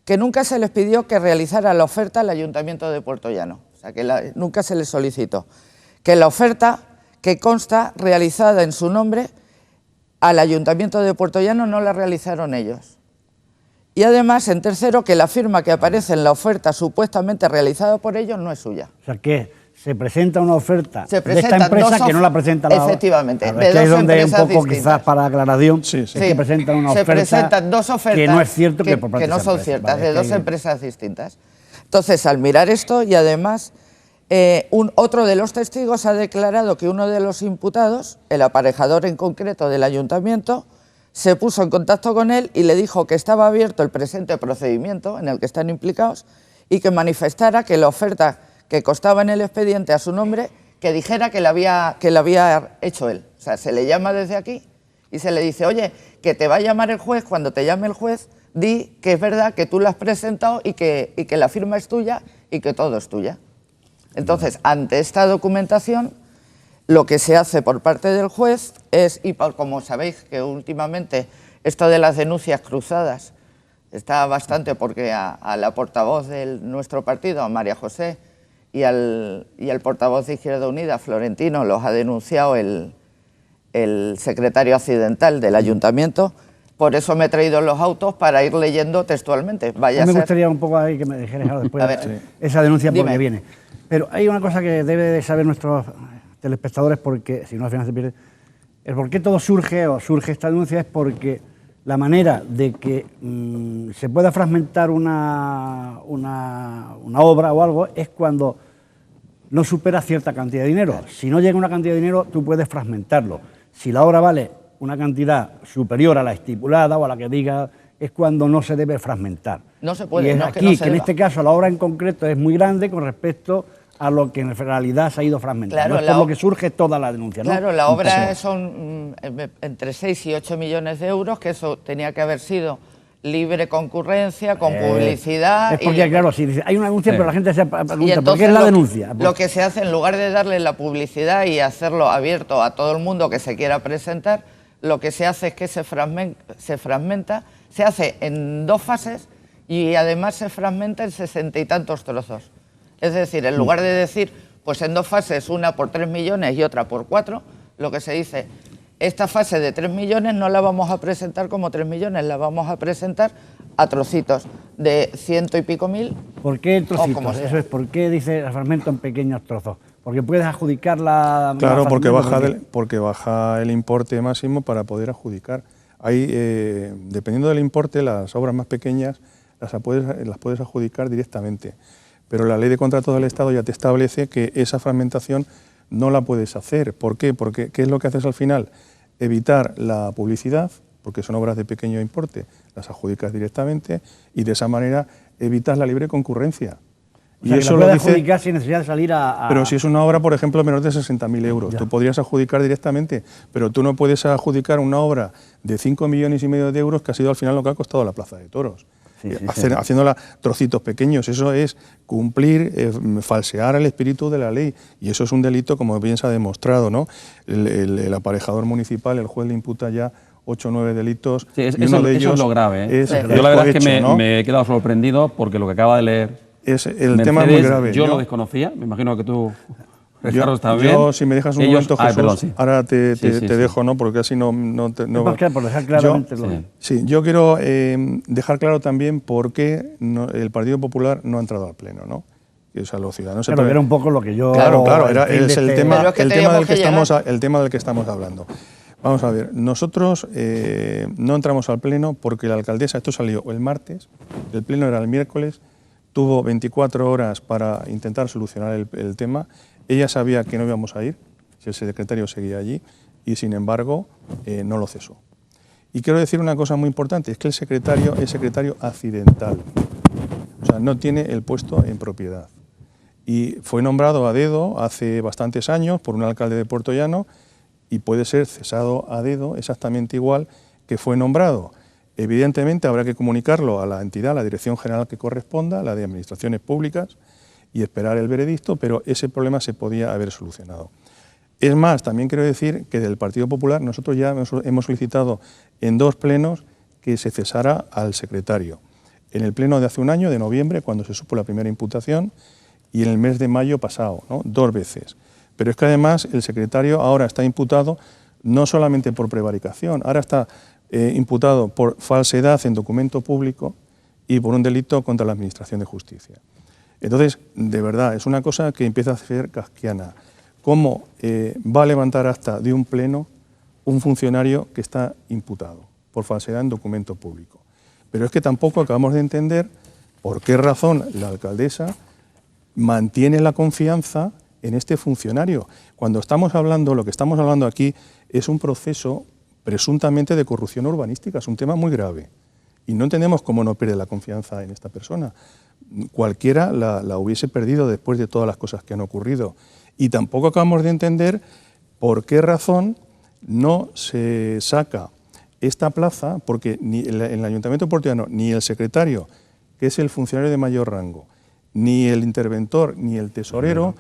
que nunca se les pidió que realizara la oferta al Ayuntamiento de Puertollano, o sea, que nunca se les solicitó, que la oferta que consta realizada en su nombre al Ayuntamiento de Puertollano no la realizaron ellos. Y además, en tercero, que la firma que aparece en la oferta supuestamente realizada por ellos no es suya. O sea, que se presenta una oferta de esta empresa que no la presenta la otra. Efectivamente, de dos empresas donde un poco distintas. Quizás para aclaración, sí. que presentan una oferta presentan dos ofertas que no es cierto que por parte que no de esa son empresa. ciertas, Vale, de dos empresas distintas. Entonces, al mirar esto y además... otro de los testigos ha declarado que uno de los imputados, el aparejador en concreto del ayuntamiento, se puso en contacto con él y le dijo que estaba abierto el presente procedimiento en el que están implicados y que manifestara que la oferta que constaba en el expediente a su nombre, que dijera que la había hecho él. O sea, se le llama desde aquí y se le dice, oye, que te va a llamar el juez, cuando te llame el juez, di que es verdad que tú lo has presentado y que la firma es tuya y que todo es tuya. Entonces, ante esta documentación, lo que se hace por parte del juez es, y como sabéis que últimamente esto de las denuncias cruzadas está bastante porque a la portavoz de nuestro partido, a María José, y al portavoz de Izquierda Unida, Florentino, los ha denunciado el secretario accidental del ayuntamiento. Por eso me he traído los autos para ir leyendo textualmente. Me gustaría un poco ahí que me dijeras después esa denuncia porque viene. Pero hay una cosa que debe de saber nuestros telespectadores, porque si no al final se pierde. El por qué todo surge esta denuncia es porque la manera de que se pueda fragmentar una obra o algo es cuando no supera cierta cantidad de dinero. Si no llega una cantidad de dinero, tú puedes fragmentarlo. Si la obra vale una cantidad superior a la estipulada o a la que diga, es cuando no se debe fragmentar. No se puede. Y es aquí que en este caso la obra en concreto es muy grande con respecto a lo que en realidad se ha ido fragmentando. Claro, es por lo que surge toda la denuncia, ¿no? Claro, la obra son entre 6 y 8 millones de euros, que eso tenía que haber sido libre concurrencia, con publicidad. Es porque, claro, si dice, hay una denuncia, pero la gente se pregunta, ¿por qué es la denuncia? Lo que se hace, en lugar de darle la publicidad y hacerlo abierto a todo el mundo que se quiera presentar, lo que se hace es que se fragmenta, se hace en 2 fases y además se fragmenta en 60 y tantos trozos. Es decir, en lugar de decir, pues en 2 fases, una por 3 millones y otra por 4, lo que se dice, esta fase de 3 millones no la vamos a presentar como 3 millones, la vamos a presentar a trocitos de 100 y pico mil. ¿Por qué trocitos? Eso es, ¿por qué dice el fragmento en pequeños trozos? Porque puedes adjudicar la... Claro, porque baja el importe máximo para poder adjudicar. Ahí, dependiendo del importe, las obras más pequeñas las puedes adjudicar directamente. Pero la Ley de Contratos del Estado ya te establece que esa fragmentación no la puedes hacer. ¿Por qué? Porque ¿qué es lo que haces al final? Evitar la publicidad, porque son obras de pequeño importe, las adjudicas directamente y de esa manera evitas la libre concurrencia. O sea, y eso lo dice adjudicar sin necesidad de salir Pero si es una obra, por ejemplo, menor de 60.000 euros, tú podrías adjudicar directamente, pero tú no puedes adjudicar una obra de 5,5 millones de euros que ha sido al final lo que ha costado la Plaza de Toros. haciéndola trocitos pequeños. Eso es cumplir, falsear el espíritu de la ley, y eso es un delito, como bien se ha demostrado, ¿no? El aparejador municipal, el juez le imputa ya 8 o 9 delitos, Sí, y uno de ellos eso es lo grave, ¿eh? es Yo la verdad es que cohecho, ¿no? me he quedado sorprendido porque lo que acaba de leer El Mercedes, tema es muy grave. yo lo desconocía, me imagino que tú, Carlos, Yo, también. si me dejas un Ellos- momento, Jesús, perdón, sí. ahora te Sí, dejo, ¿no? Porque así no Por dejar claramente Sí. lo que... Sí, yo quiero dejar claro también por qué el Partido Popular no ha entrado al Pleno, ¿no? O sea, los ciudadanos se Claro, pueden- era un poco lo que yo... Claro, el fin de es el tema, Pero es que el tema teníamos del que que estamos, llegar. el tema del que estamos hablando. Vamos a ver, nosotros no entramos al Pleno porque la alcaldesa, esto salió el martes, el Pleno era el miércoles, tuvo 24 horas para intentar solucionar el tema. Ella sabía que no íbamos a ir, si el secretario seguía allí, y sin embargo no lo cesó. Y quiero decir una cosa muy importante, es que el secretario es secretario accidental, o sea, no tiene el puesto en propiedad. Y fue nombrado a dedo hace bastantes años por un alcalde de Puerto Llano y puede ser cesado a dedo exactamente igual que fue nombrado. Evidentemente habrá que comunicarlo a la entidad, a la dirección general que corresponda, la de Administraciones Públicas, y esperar el veredicto, pero ese problema se podía haber solucionado. Es más, también quiero decir que del Partido Popular nosotros ya hemos solicitado en 2 plenos que se cesara al secretario. En el pleno de hace un año, de noviembre, cuando se supo la primera imputación, y en el mes de mayo pasado, ¿no? 2 veces. Pero es que además el secretario ahora está imputado no solamente por prevaricación, ahora está imputado por falsedad en documento público y por un delito contra la Administración de Justicia. Entonces, de verdad, es una cosa que empieza a ser kafkiana. ¿Cómo va a levantar acta de un pleno un funcionario que está imputado por falsedad en documento público? Pero es que tampoco acabamos de entender por qué razón la alcaldesa mantiene la confianza en este funcionario. Cuando estamos hablando, lo que estamos hablando aquí es un proceso presuntamente de corrupción urbanística, es un tema muy grave. Y no entendemos cómo no pierde la confianza en esta persona. Cualquiera la hubiese perdido después de todas las cosas que han ocurrido. Y tampoco acabamos de entender por qué razón no se saca esta plaza, porque ni el Ayuntamiento de Puerto Llano, ni el secretario, que es el funcionario de mayor rango, ni el interventor, ni el tesorero,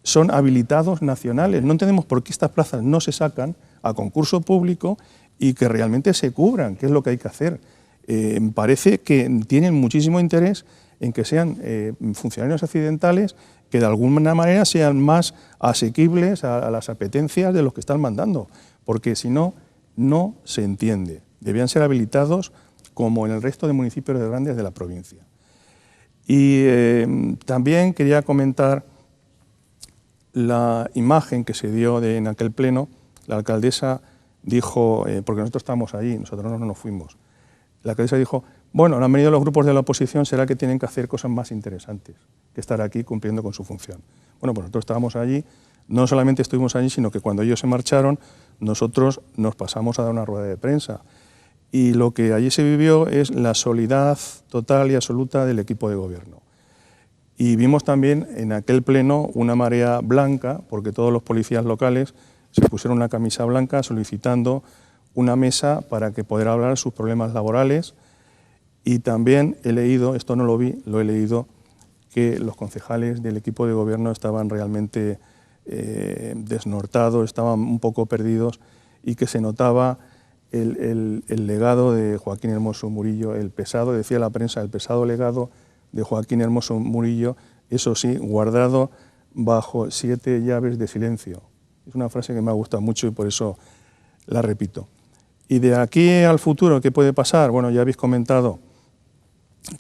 son habilitados nacionales. No entendemos por qué estas plazas no se sacan a concurso público y que realmente se cubran, que es lo que hay que hacer. Parece que tienen muchísimo interés en que sean funcionarios accidentales que de alguna manera sean más asequibles a las apetencias de los que están mandando, porque si no, no se entiende. Debían ser habilitados como en el resto de municipios grandes de la provincia. Y también quería comentar la imagen que se dio en aquel pleno. La alcaldesa dijo, porque nosotros estábamos allí, nosotros no nos fuimos, la alcaldesa dijo, bueno, han venido los grupos de la oposición, será que tienen que hacer cosas más interesantes que estar aquí cumpliendo con su función. Bueno, pues nosotros estábamos allí, no solamente estuvimos allí, sino que cuando ellos se marcharon, nosotros nos pasamos a dar una rueda de prensa. Y lo que allí se vivió es la solidaridad total y absoluta del equipo de gobierno. Y vimos también en aquel pleno una marea blanca, porque todos los policías locales se pusieron una camisa blanca solicitando una mesa para que poder hablar sus problemas laborales. Y también he leído, esto no lo vi, lo he leído, que los concejales del equipo de gobierno estaban realmente desnortados, estaban un poco perdidos y que se notaba el legado de Joaquín Hermoso Murillo, el pesado, decía la prensa, el pesado legado de Joaquín Hermoso Murillo, eso sí, guardado bajo 7 llaves de silencio. Es una frase que me ha gustado mucho y por eso la repito. Y de aquí al futuro, ¿qué puede pasar? Bueno, ya habéis comentado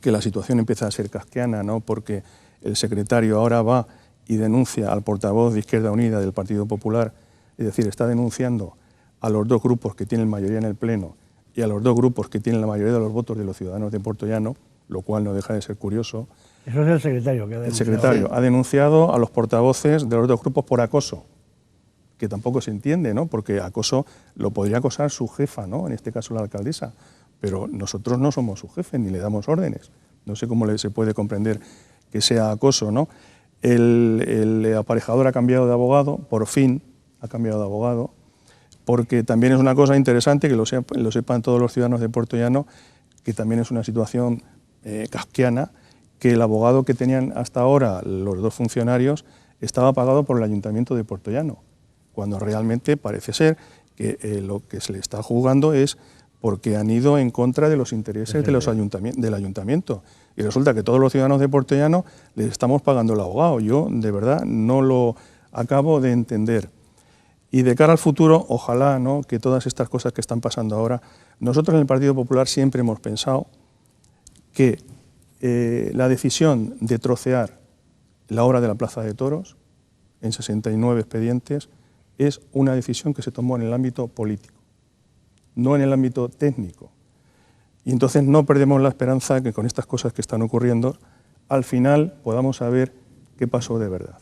que la situación empieza a ser kafkiana, ¿no? Porque el secretario ahora va y denuncia al portavoz de Izquierda Unida del Partido Popular, es decir, está denunciando a los 2 grupos que tienen mayoría en el Pleno y a los 2 grupos que tienen la mayoría de los votos de los ciudadanos de Puerto Llano, lo cual no deja de ser curioso. Eso es el secretario que ha denunciado. El secretario ha denunciado a los portavoces de los 2 grupos por acoso, que tampoco se entiende, ¿no? Porque acoso lo podría acosar su jefa, ¿no? En este caso la alcaldesa, pero nosotros no somos su jefe ni le damos órdenes. No sé cómo se puede comprender que sea acoso, ¿no? El aparejador ha cambiado de abogado, por fin ha cambiado de abogado, porque también es una cosa interesante que lo sepan todos los ciudadanos de Puerto Llano, que también es una situación kafkiana, que el abogado que tenían hasta ahora los dos funcionarios estaba pagado por el Ayuntamiento de Puertollano, cuando realmente parece ser que lo que se le está juzgando es porque han ido en contra de los intereses de del ayuntamiento. Y resulta que todos los ciudadanos de Puertollano les estamos pagando el abogado. Yo, de verdad, no lo acabo de entender. Y de cara al futuro, ojalá, ¿no?, que todas estas cosas que están pasando ahora, nosotros en el Partido Popular siempre hemos pensado que la decisión de trocear la obra de la Plaza de Toros en 69 expedientes es una decisión que se tomó en el ámbito político, no en el ámbito técnico. Y entonces no perdemos la esperanza que con estas cosas que están ocurriendo, al final podamos saber qué pasó de verdad.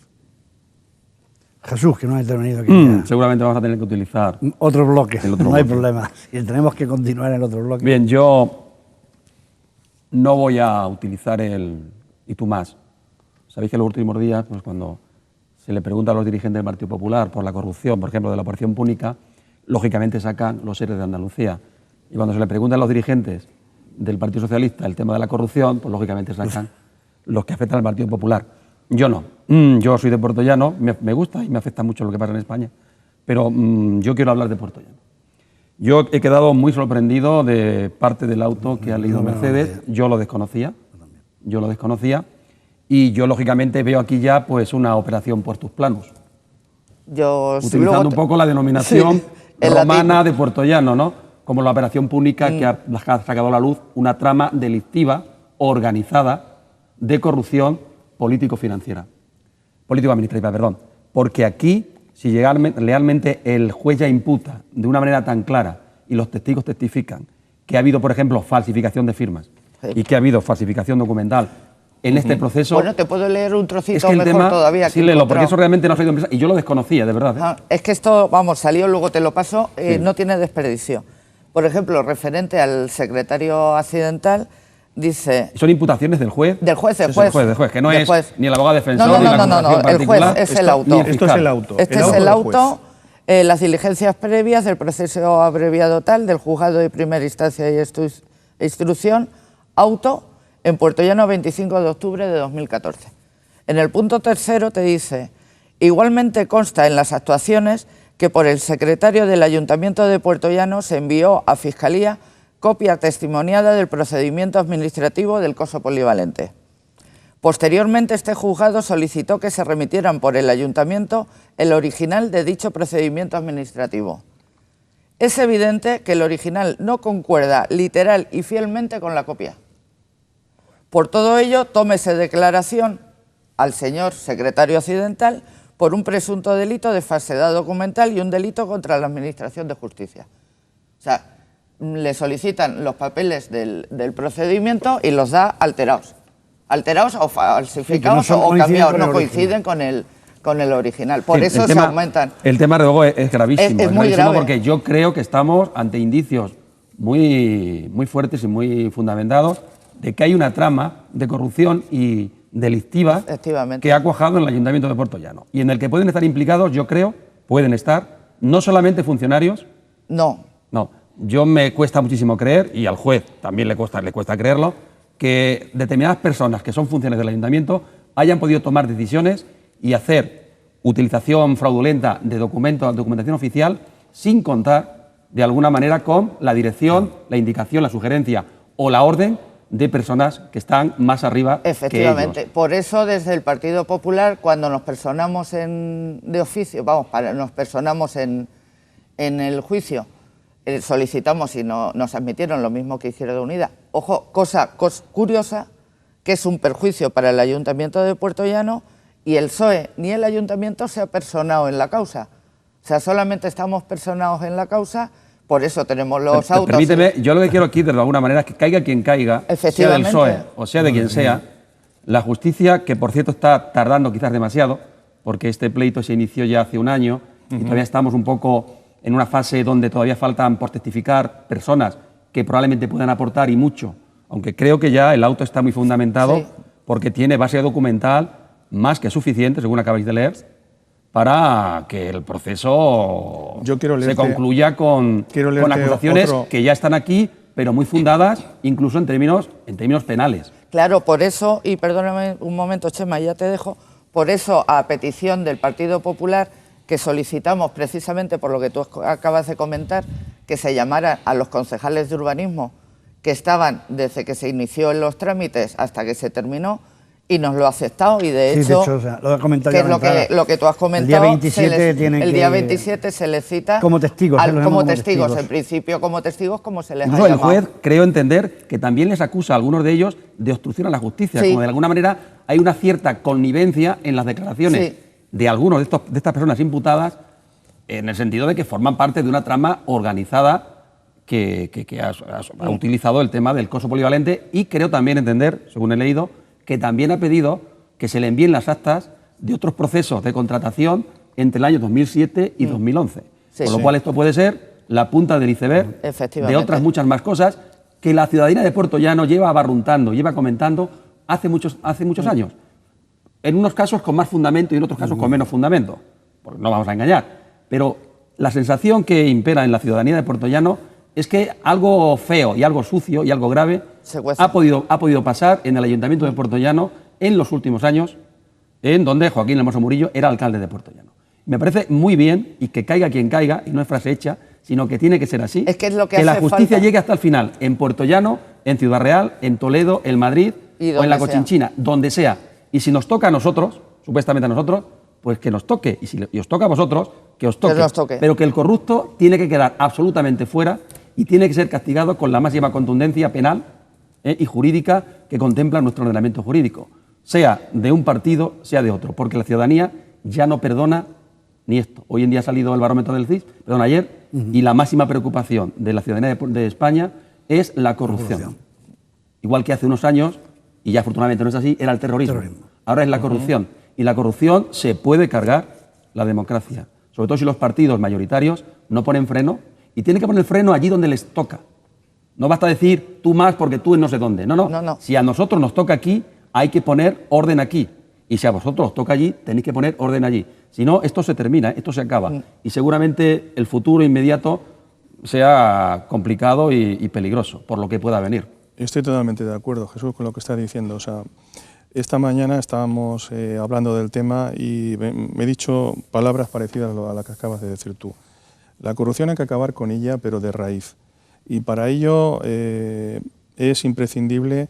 Jesús, que no ha intervenido aquí. Seguramente vamos a tener que utilizar Otro bloque, el otro no hay bloque. problema. Si tenemos que continuar en el otro bloque. Bien, yo no voy a utilizar el y tú más. Sabéis que en los últimos días, pues cuando se le pregunta a los dirigentes del Partido Popular por la corrupción, por ejemplo, de la operación Púnica, lógicamente sacan los seres de Andalucía. Y cuando se le pregunta a los dirigentes del Partido Socialista el tema de la corrupción, pues lógicamente sacan los que afectan al Partido Popular. Yo no. Yo soy de Puertollano, me gusta y me afecta mucho lo que pasa en España, pero yo quiero hablar de Puertollano. Yo he quedado muy sorprendido de parte del auto que ha leído Mercedes. Yo lo desconocía. Y yo, lógicamente, veo aquí ya pues una operación por tus planos. Utilizando un poco la denominación romana de Puertollano, ¿no? Como la operación Púnica que ha sacado a la luz una trama delictiva organizada de corrupción político-administrativa, perdón. Porque aquí, si realmente el juez ya imputa de una manera tan clara y los testigos testifican que ha habido, por ejemplo, falsificación de firmas y que ha habido falsificación documental en este proceso... Bueno, te puedo leer un trocito es que el mejor tema, todavía. Sí, léelo, porque eso realmente no ha salido en prensa y yo lo desconocía, de verdad. Es que esto, vamos, salió, luego te lo paso, no tiene desperdicio. Por ejemplo, referente al secretario accidental, dice... Son imputaciones del juez. Del juez, que no es ni el abogado defensor no, ni la no, acusación particular. El juez es el auto. Esto es el auto. Este es el auto, las diligencias previas del proceso abreviado tal del juzgado de primera instancia y instrucción, auto, en Puertollano, 25 de octubre de 2014. En el punto tercero te dice, igualmente consta en las actuaciones que por el secretario del Ayuntamiento de Puertollano se envió a Fiscalía copia testimoniada del procedimiento administrativo del coso polivalente. Posteriormente, este juzgado solicitó que se remitieran por el Ayuntamiento el original de dicho procedimiento administrativo. Es evidente que el original no concuerda literal y fielmente con la copia. Por todo ello, tómese declaración al señor secretario accidental por un presunto delito de falsedad documental y un delito contra la Administración de Justicia. O sea, le solicitan los papeles del procedimiento y los da alterados. Alterados o falsificados o cambiados, no coinciden con el original. Por eso se aumentan. El tema, de luego, es gravísimo. Es muy grave. Porque yo creo que estamos ante indicios muy fuertes y muy fundamentados de que hay una trama de corrupción y delictiva que ha cuajado en el Ayuntamiento de Puertollano y en el que pueden estar implicados, yo creo, pueden estar no solamente funcionarios. No. Yo me cuesta muchísimo creer, y al juez también le cuesta creerlo, que determinadas personas que son funcionarios del Ayuntamiento hayan podido tomar decisiones y hacer utilización fraudulenta de documentación oficial sin contar de alguna manera con la dirección, la indicación, la sugerencia o la orden de personas que están más arriba. Efectivamente. Que ellos. Por eso, desde el Partido Popular, cuando nos personamos de oficio, nos personamos en el juicio, solicitamos y nos admitieron lo mismo que Izquierda Unida. Ojo, cosa curiosa, que es un perjuicio para el Ayuntamiento de Puertollano, y el PSOE ni el Ayuntamiento se ha personado en la causa. O sea, solamente estamos personados en la causa. Por eso tenemos los autos. Permíteme, yo lo que quiero aquí, de alguna manera, es que caiga quien caiga, sea del PSOE o sea de quien sea, la justicia, que por cierto está tardando quizás demasiado, porque este pleito se inició ya hace un año y todavía estamos un poco en una fase donde todavía faltan por testificar personas que probablemente puedan aportar y mucho, aunque creo que ya el auto está muy fundamentado porque tiene base documental más que suficiente, según acabáis de leer, para que el proceso se concluya con acusaciones que ya están aquí pero muy fundadas incluso en términos penales. Claro, por eso, y perdóname un momento, Chema, ya te dejo, por eso, a petición del Partido Popular, que solicitamos precisamente por lo que tú acabas de comentar, que se llamara a los concejales de urbanismo que estaban desde que se inició en los trámites hasta que se terminó, y nos lo ha aceptado, y de hecho, o sea, lo he comentado que ya es lo que tú has comentado, el día 27 se les cita como testigos, como testigos, en principio como testigos, como se les ha Incluso el llamado. juez creo entender que también les acusa a algunos de ellos de obstrucción a la justicia, Sí. como de alguna manera hay una cierta connivencia en las declaraciones Sí. de algunos de estas personas imputadas, en el sentido de que forman parte de una trama organizada que ha utilizado el tema del coso polivalente, y creo también entender, según he leído, que también ha pedido que se le envíen las actas de otros procesos de contratación entre el año 2007 y 2011. Sí. Con lo cual esto puede ser la punta del iceberg de Efectivamente. otras muchas más cosas que la ciudadanía de Puerto Llano lleva abarruntando, lleva comentando hace muchos años. En unos casos con más fundamento y en otros casos con menos fundamento, porque no vamos a engañar. Pero la sensación que impera en la ciudadanía de Puerto Llano es que algo feo y algo sucio y algo grave ha podido pasar en el Ayuntamiento de Puerto Llano en los últimos años, en donde Joaquín Hermoso Murillo era alcalde de Puerto Llano. Me parece muy bien, y que caiga quien caiga, y no es frase hecha, sino que tiene que ser así, Es que es lo que la hace justicia falta. llegue hasta el final, en Puerto Llano, en Ciudad Real, en Toledo, en Madrid Y o en la donde sea. Cochinchina, donde sea. Y si nos toca a nosotros, supuestamente a nosotros, pues que nos toque. Y os toca a vosotros, que os toque. Que nos toque. Pero que el corrupto tiene que quedar absolutamente fuera y tiene que ser castigado con la máxima contundencia penal y jurídica que contempla nuestro ordenamiento jurídico, sea de un partido, sea de otro, porque la ciudadanía ya no perdona ni esto. Hoy en día ha salido el barómetro del CIS, ayer, y la máxima preocupación de la ciudadanía de España es la corrupción. Igual que hace unos años, y ya afortunadamente no es así, era el terrorismo. Ahora es la corrupción. Y la corrupción se puede cargar la democracia, sobre todo si los partidos mayoritarios no ponen freno, y tienen que poner freno allí donde les toca. No basta decir tú más porque tú en no sé dónde. No. No. Si a nosotros nos toca aquí, hay que poner orden aquí. Y si a vosotros os toca allí, tenéis que poner orden allí. Si no, esto se termina, esto se acaba. Y seguramente el futuro inmediato sea complicado y peligroso, por lo que pueda venir. Estoy totalmente de acuerdo, Jesús, con lo que estás diciendo. O sea, esta mañana estábamos hablando del tema y me he dicho palabras parecidas a las que acabas de decir tú. La corrupción hay que acabar con ella, pero de raíz. Y para ello es imprescindible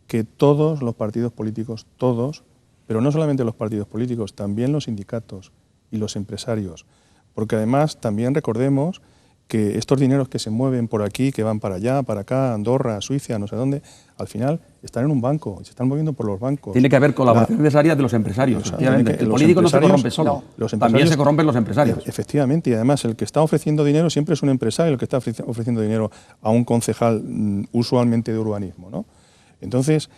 que todos los partidos políticos, todos, pero no solamente los partidos políticos, también los sindicatos y los empresarios, porque además también recordemos que estos dineros que se mueven por aquí, que van para allá, para acá, Andorra, Suiza, no sé dónde, al final están en un banco, y se están moviendo por los bancos. Tiene que haber colaboración necesaria de los empresarios, efectivamente. El político no se corrompe solo, también se corrompen los empresarios. Efectivamente, y además el que está ofreciendo dinero siempre es un empresario el que está ofreciendo dinero a un concejal usualmente de urbanismo, ¿no? Entonces,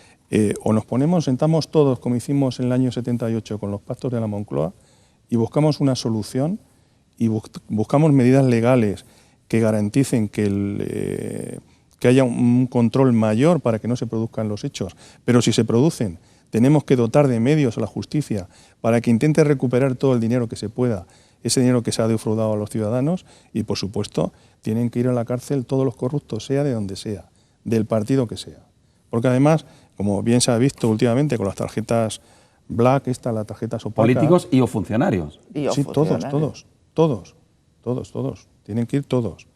o nos sentamos todos, como hicimos en el año 78 con los pactos de la Moncloa, y buscamos una solución y buscamos medidas legales que garanticen que haya un control mayor para que no se produzcan los hechos. Pero si se producen, tenemos que dotar de medios a la justicia para que intente recuperar todo el dinero que se pueda, ese dinero que se ha defraudado a los ciudadanos, y por supuesto tienen que ir a la cárcel todos los corruptos, sea de donde sea, del partido que sea. Porque además, como bien se ha visto últimamente con las tarjetas black, las tarjetas opacas... Políticos y o funcionarios. Sí, todos. Tienen que ir todos.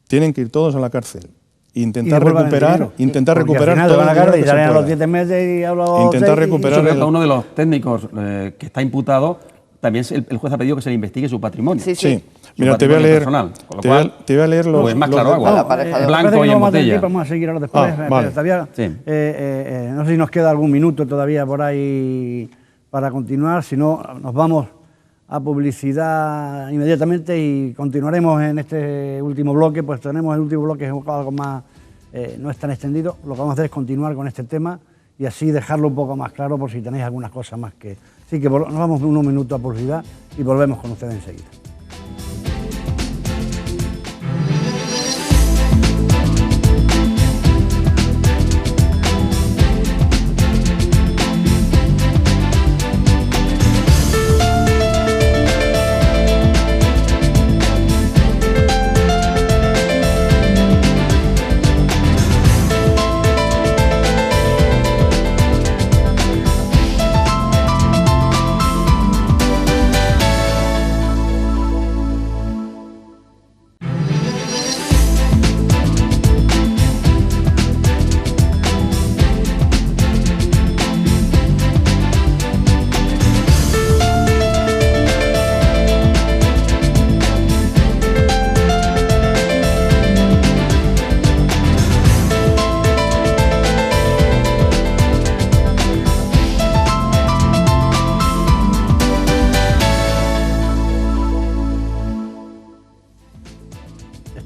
Tienen que ir todos a la cárcel. Intentar recuperar todo el dinero que se pueda. los 7 meses y hablo Intentar recuperar Eso que uno de los técnicos que está imputado, también el juez ha pedido que se le investigue su patrimonio. Sí. Mira, te voy a leer, te voy a leer los... Pues más claro agua. Blanco y en botella. Vamos a seguir ahora después. Vale. Todavía, no sé si nos queda algún minuto todavía por ahí para continuar, si no nos vamos a publicidad inmediatamente y continuaremos en este último bloque. Pues tenemos el último bloque, es algo más, no es tan extendido. Lo que vamos a hacer es continuar con este tema y así dejarlo un poco más claro por si tenéis algunas cosas más que... Así que nos vamos unos minutos a publicidad y volvemos con ustedes enseguida.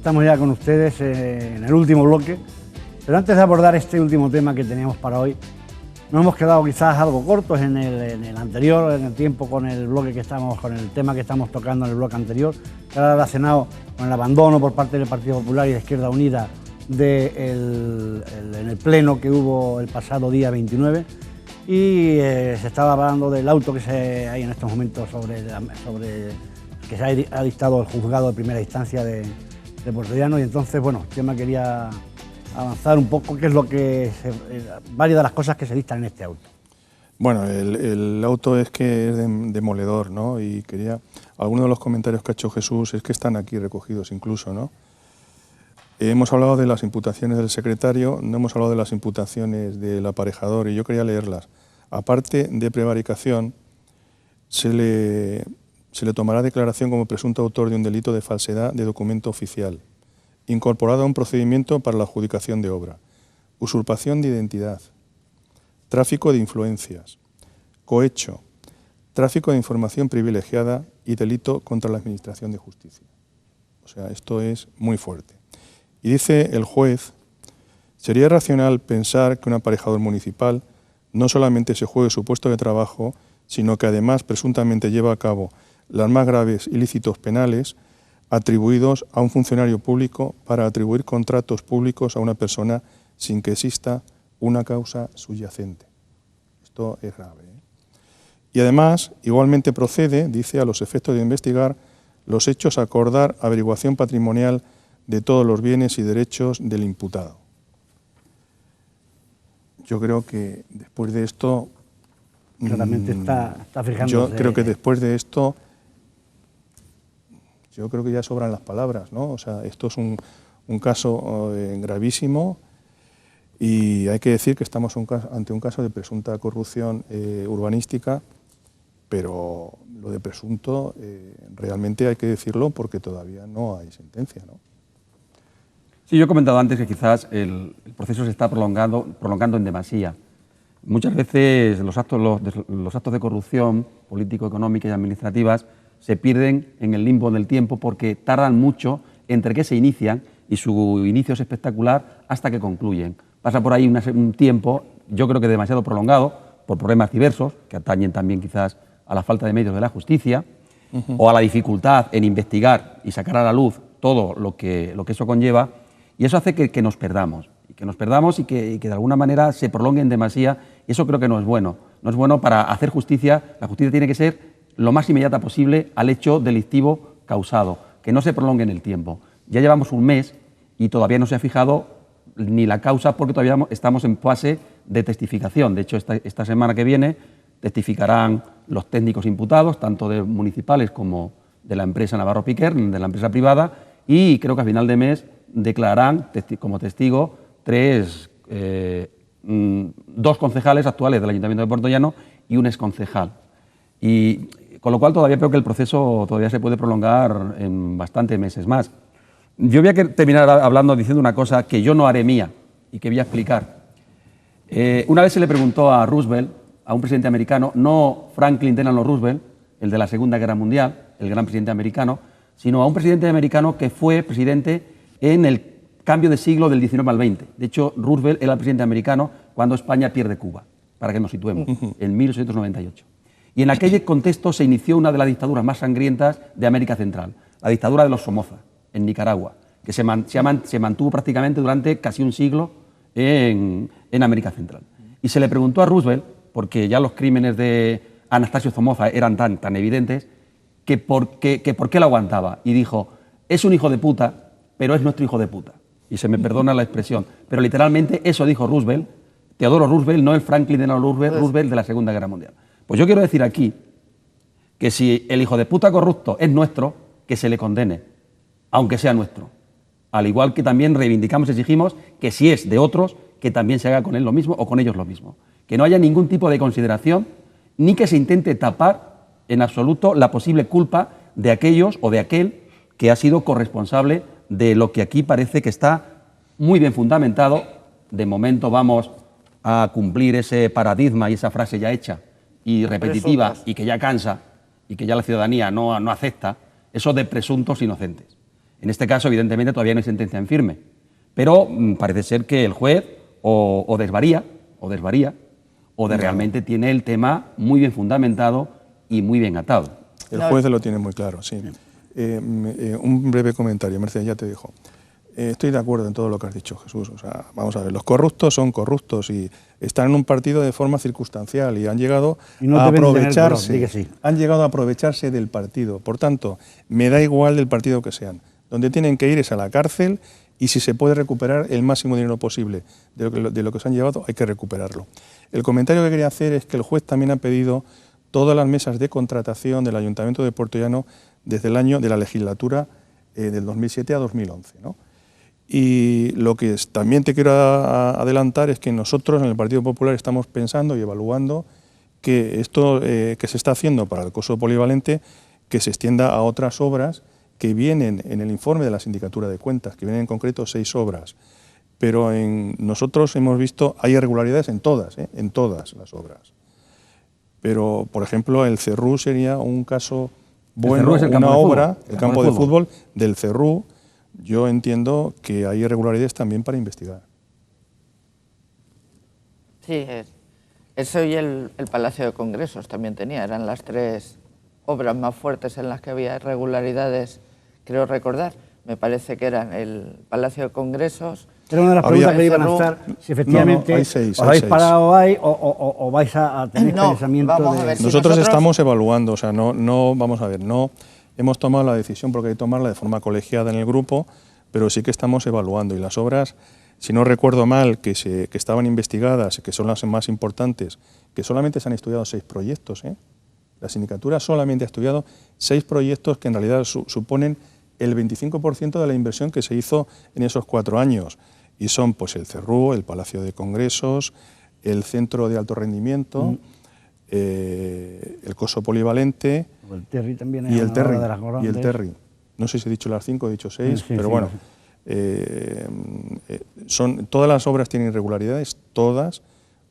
estamos ya con ustedes en el último bloque, pero antes de abordar este último tema que teníamos para hoy, nos hemos quedado quizás algo cortos en el anterior, en el tiempo con el tema que estamos tocando en el bloque anterior, que era relacionado con el abandono por parte del Partido Popular y de Izquierda Unida en el pleno que hubo el pasado día 29, y se estaba hablando del auto que hay en estos momentos sobre que se ha dictado el juzgado de primera instancia de Puerto Llano, y entonces, bueno, yo me quería avanzar un poco qué es lo que varias de las cosas que se dictan en este auto. Bueno, el auto es que es demoledor, ¿no? Y algunos de los comentarios que ha hecho Jesús es que están aquí recogidos incluso, ¿no? Hemos hablado de las imputaciones del secretario, no hemos hablado de las imputaciones del aparejador, y yo quería leerlas. Aparte de prevaricación, se le tomará declaración como presunto autor de un delito de falsedad de documento oficial, incorporado a un procedimiento para la adjudicación de obra, usurpación de identidad, tráfico de influencias, cohecho, tráfico de información privilegiada y delito contra la Administración de Justicia. O sea, esto es muy fuerte. Y dice el juez, sería racional pensar que un aparejador municipal no solamente se juegue su puesto de trabajo, sino que además presuntamente lleva a cabo los más graves ilícitos penales atribuidos a un funcionario público para atribuir contratos públicos a una persona sin que exista una causa subyacente. Esto es grave, ¿eh? Y además, igualmente procede, dice, a los efectos de investigar los hechos, acordar averiguación patrimonial de todos los bienes y derechos del imputado. Yo creo que después de esto... Claramente está fijándose... Yo creo que después de esto... Yo creo que ya sobran las palabras, ¿no? O sea, esto es un caso gravísimo, y hay que decir que estamos ante un caso de presunta corrupción urbanística, pero lo de presunto realmente hay que decirlo porque todavía no hay sentencia, ¿no? Sí, yo he comentado antes que quizás el proceso se está prolongando en demasía. Muchas veces los actos de corrupción político, económica y administrativas se pierden en el limbo del tiempo porque tardan mucho entre que se inician, y su inicio es espectacular, hasta que concluyen. Pasa por ahí un tiempo, yo creo que demasiado prolongado, por problemas diversos, que atañen también quizás a la falta de medios de la justicia, o a la dificultad en investigar y sacar a la luz todo lo que eso conlleva, y eso hace que nos perdamos, y que de alguna manera se prolongue en demasía, y eso creo que no es bueno. No es bueno para hacer justicia. La justicia tiene que ser lo más inmediata posible al hecho delictivo causado, que no se prolongue en el tiempo. Ya llevamos un mes y todavía no se ha fijado ni la causa, porque todavía estamos en fase de testificación. De hecho, esta semana que viene testificarán los técnicos imputados, tanto de municipales como de la empresa Navarro Piquer, de la empresa privada, y creo que a final de mes declararán como testigo dos concejales actuales del Ayuntamiento de Puerto Llano y un exconcejal. Y con lo cual todavía creo que el proceso todavía se puede prolongar en bastantes meses más. Yo voy a terminar diciendo una cosa que yo no haré mía y que voy a explicar. Una vez se le preguntó a Roosevelt, a un presidente americano, no Franklin Delano Roosevelt, el de la Segunda Guerra Mundial, el gran presidente americano, sino a un presidente americano que fue presidente en el cambio de siglo del XIX al XX. De hecho, Roosevelt era el presidente americano cuando España pierde Cuba, para que nos situemos, en 1898. Y en aquel contexto se inició una de las dictaduras más sangrientas de América Central, la dictadura de los Somoza, en Nicaragua, que se mantuvo prácticamente durante casi un siglo en América Central. Y se le preguntó a Roosevelt, porque ya los crímenes de Anastasio Somoza eran tan evidentes, que por qué lo aguantaba. Y dijo, es un hijo de puta, pero es nuestro hijo de puta. Y se me perdona la expresión, pero literalmente eso dijo Roosevelt, Teodoro Roosevelt, no el Franklin Delano Roosevelt de la Segunda Guerra Mundial. Pues yo quiero decir aquí que si el hijo de puta corrupto es nuestro, que se le condene, aunque sea nuestro. Al igual que también reivindicamos y exigimos que si es de otros, que también se haga con él lo mismo o con ellos lo mismo. Que no haya ningún tipo de consideración, ni que se intente tapar en absoluto la posible culpa de aquellos o de aquel que ha sido corresponsable de lo que aquí parece que está muy bien fundamentado. De momento vamos a cumplir ese paradigma y esa frase ya hecha y repetitiva y que ya cansa y que ya la ciudadanía no acepta, eso de presuntos inocentes. En este caso, evidentemente, todavía no hay sentencia en firme, pero parece ser que el juez o desvaría, o realmente tiene el tema muy bien fundamentado y muy bien atado. El juez lo tiene muy claro, sí. Un breve comentario, Mercedes, ya te dijo. Estoy de acuerdo en todo lo que has dicho, Jesús. O sea, vamos a ver, los corruptos son corruptos y están en un partido de forma circunstancial y han llegado a aprovecharse. Han llegado a aprovecharse del partido. Por tanto, me da igual del partido que sean. Donde tienen que ir es a la cárcel y si se puede recuperar el máximo dinero posible de lo que se han llevado, hay que recuperarlo. El comentario que quería hacer es que el juez también ha pedido todas las mesas de contratación del Ayuntamiento de Puerto Llano desde el año de la legislatura del 2007 a 2011, ¿no? Y lo que también te quiero adelantar es que nosotros en el Partido Popular estamos pensando y evaluando que esto que se está haciendo para el coso polivalente, que se extienda a otras obras que vienen en el informe de la Sindicatura de Cuentas, que vienen en concreto 6 obras. Pero nosotros hemos visto, hay irregularidades en todas las obras. Pero, por ejemplo, el CERRU sería un caso bueno, una obra, el campo de fútbol del CERRU. Yo entiendo que hay irregularidades también para investigar. Sí, eso y el Palacio de Congresos también tenía. Eran las 3 obras más fuertes en las que había irregularidades, creo recordar. Me parece que eran el Palacio de Congresos. Era una de las preguntas que iban a estar, si efectivamente os habéis parado ahí o vais a tener pensamiento vamos a ver, nosotros estamos evaluando, o sea, no vamos a ver, no hemos tomado la decisión porque hay que tomarla de forma colegiada en el grupo, pero sí que estamos evaluando y las obras, si no recuerdo mal, que estaban investigadas, que son las más importantes, que solamente se han estudiado 6 proyectos, La sindicatura solamente ha estudiado 6 proyectos que en realidad suponen el 25% de la inversión que se hizo en esos 4 años. Y son pues el CERRU, el Palacio de Congresos, el Centro de Alto Rendimiento, el coso polivalente el Terry también y el Terry. No sé si he dicho las 5, he dicho 6, pero bueno. Todas las obras tienen irregularidades, todas,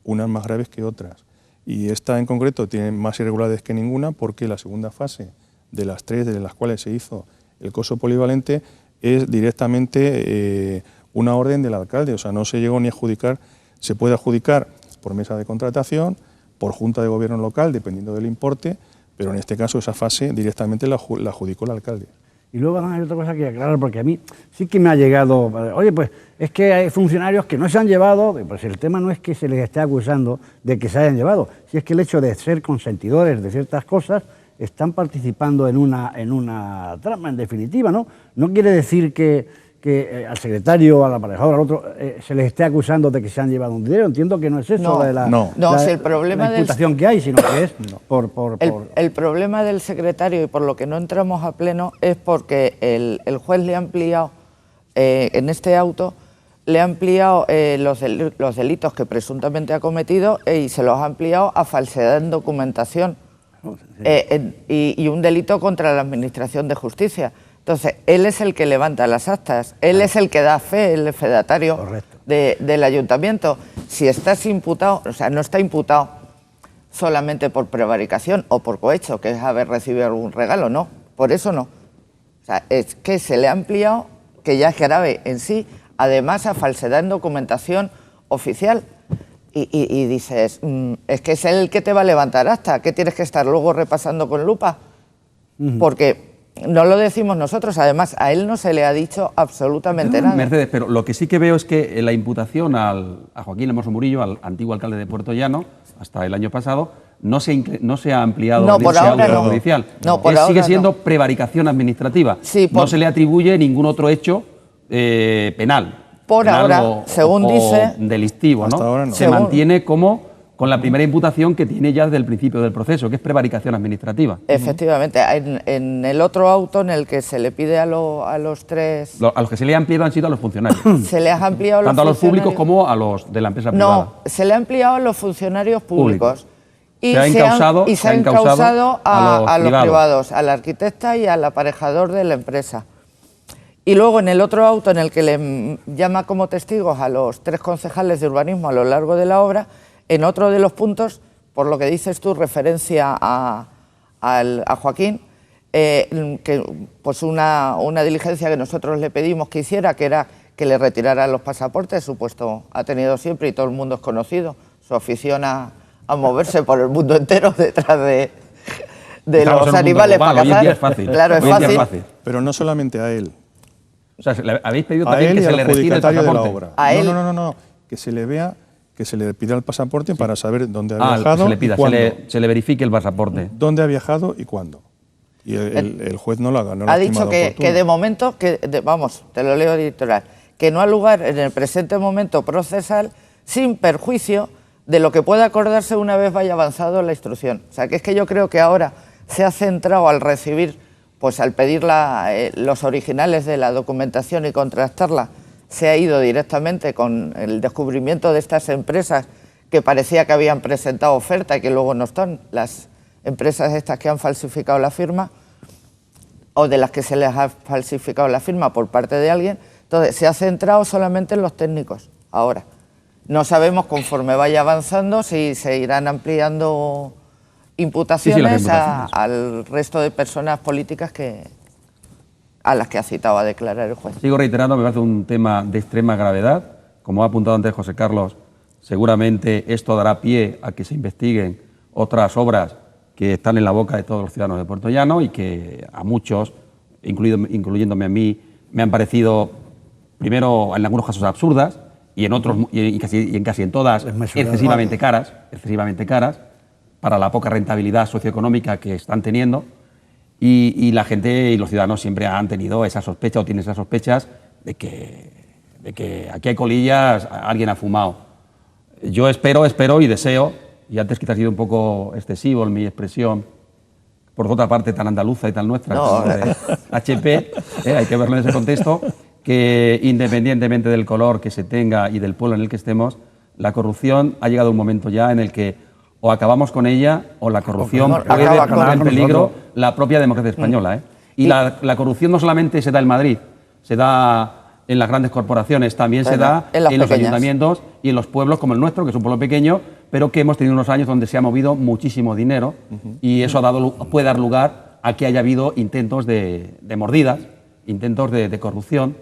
unas más graves que otras. Y esta en concreto tiene más irregularidades que ninguna porque la segunda fase de las 3 de las cuales se hizo el coso polivalente es directamente una orden del alcalde, o sea, no se llegó ni a adjudicar, se puede adjudicar por mesa de contratación, por junta de gobierno local, dependiendo del importe, pero en este caso esa fase directamente la adjudicó el alcalde. Y luego hay otra cosa que aclarar, porque a mí sí que me ha llegado, oye, pues es que hay funcionarios que no se han llevado, pues el tema no es que se les esté acusando de que se hayan llevado, si es que el hecho de ser consentidores de ciertas cosas están participando en una trama, en definitiva, ¿no? No quiere decir que al secretario, al aparejador, al otro, se les esté acusando de que se han llevado un dinero. Entiendo que no es eso la imputación que hay, sino que es El problema del secretario, y por lo que no entramos a pleno, es porque el juez le ha ampliado, en este auto, le ha ampliado los delitos que presuntamente ha cometido y se los ha ampliado a falsedad en documentación y un delito contra la Administración de Justicia. Entonces, él es el que levanta las actas, él es el que da fe, el fedatario del ayuntamiento. Si estás imputado, o sea, no está imputado solamente por prevaricación o por cohecho, que es haber recibido algún regalo, no, por eso no. O sea, es que se le ha ampliado, que ya es grave en sí, además a falsedad en documentación oficial. Y dices, es que es él el que te va a levantar acta, que tienes que estar luego repasando con lupa, porque no lo decimos nosotros, además a él no se le ha dicho absolutamente nada. Mercedes, pero lo que sí que veo es que la imputación a Joaquín Hermoso Murillo, al antiguo alcalde de Puerto Llano, hasta el año pasado, no se ha ampliado no, por ahora no. judicial. No, por ahora sigue siendo prevaricación administrativa. Sí, no se le atribuye ningún otro hecho penal. Por ahora, según dice, delictivo, ¿no? Ahora no. Se mantiene como con la primera imputación que tiene ya desde el principio del proceso, que es prevaricación administrativa. Efectivamente, en el otro auto en el que se le pide a los 3... A los que se le ha ampliado han sido a los funcionarios. Se les ha ampliado tanto a los públicos como a los de la empresa privada. No, se le ha ampliado a los funcionarios públicos. Y se ha encausado a los privados, a la arquitecta y al aparejador de la empresa. Y luego en el otro auto en el que le llama como testigos a los 3 concejales de urbanismo a lo largo de la obra, en otro de los puntos, por lo que dices tú, referencia a Joaquín, pues una diligencia que nosotros le pedimos que hiciera, que era que le retirara los pasaportes. Su puesto ha tenido siempre, y todo el mundo es conocido, su afición a moverse por el mundo entero detrás de los animales para cazar. Hoy en día es fácil. Claro, es fácil. Pero no solamente a él. O sea, ¿le habéis pedido A también él que y se al le retire el adjudicatario de la pasaporte? obra. A él. No. Que se le vea, que se le pida el pasaporte para saber dónde ha Que viajado se le pida, y cuándo. se le verifique el pasaporte. ¿Dónde ha viajado y cuándo? Y el juez no lo haga. Ha dicho que de momento, vamos, te lo leo editorial, que no ha lugar en el presente momento procesal sin perjuicio de lo que pueda acordarse una vez vaya avanzado la instrucción. O sea, que es que yo creo que ahora se ha centrado al recibir, pues al pedir los originales de la documentación y contrastarla, se ha ido directamente con el descubrimiento de estas empresas que parecía que habían presentado oferta y que luego no están, las empresas estas que han falsificado la firma, o de las que se les ha falsificado la firma por parte de alguien. Entonces, se ha centrado solamente en los técnicos ahora. No sabemos, conforme vaya avanzando, si se irán ampliando imputaciones, al resto de personas políticas a las que ha citado a declarar el juez. Sigo reiterando, me parece un tema de extrema gravedad. Como ha apuntado antes José Carlos, seguramente esto dará pie a que se investiguen otras obras que están en la boca de todos los ciudadanos de Puerto Llano y que a muchos, incluyéndome a mí, me han parecido, primero, en algunos casos absurdas y en otros, y en casi en todas, excesivamente caras para la poca rentabilidad socioeconómica que están teniendo. Y la gente y los ciudadanos siempre han tenido esa sospecha o tienen esas sospechas de que aquí hay colillas, alguien ha fumado. Yo espero y deseo, y antes quizás ha sido un poco excesivo en mi expresión, por otra parte tan andaluza y tan nuestra, como de HP, hay que verlo en ese contexto, que independientemente del color que se tenga y del pueblo en el que estemos, la corrupción ha llegado un momento ya en el que o acabamos con ella o la corrupción puede poner en peligro la propia democracia española. Y la corrupción no solamente se da en Madrid, se da en las grandes corporaciones, también se da en los ayuntamientos y en los pueblos como el nuestro, que es un pueblo pequeño, pero que hemos tenido unos años donde se ha movido muchísimo dinero y eso puede dar lugar a que haya habido intentos de mordidas, intentos de corrupción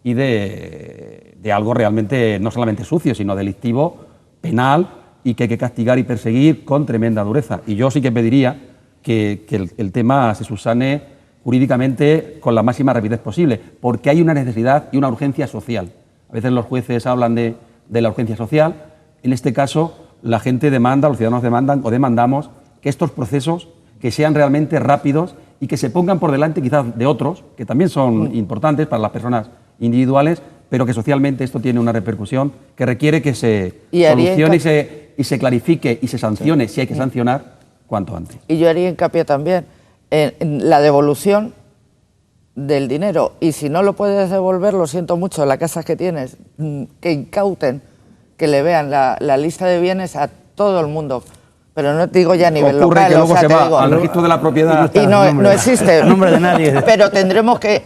y de algo realmente no solamente sucio, sino delictivo, penal, y que hay que castigar y perseguir con tremenda dureza. Y yo sí que pediría que el tema se subsane jurídicamente con la máxima rapidez posible, porque hay una necesidad y una urgencia social. A veces los jueces hablan de la urgencia social. En este caso, la gente demanda, los ciudadanos demandan o demandamos que estos procesos que sean realmente rápidos y que se pongan por delante quizás de otros, que también son importantes para las personas individuales, pero que socialmente esto tiene una repercusión que requiere que se solucione y se clarifique y se sancione, si hay que sancionar, cuanto antes. Y yo haría hincapié también en la devolución del dinero. Y si no lo puedes devolver, lo siento mucho, la casa que tienes, que incauten, que le vean la lista de bienes a todo el mundo. Pero no te digo ya a nivel local. Que luego se va al registro de la propiedad. Y no existe. Nombre de nadie. Pero tendremos que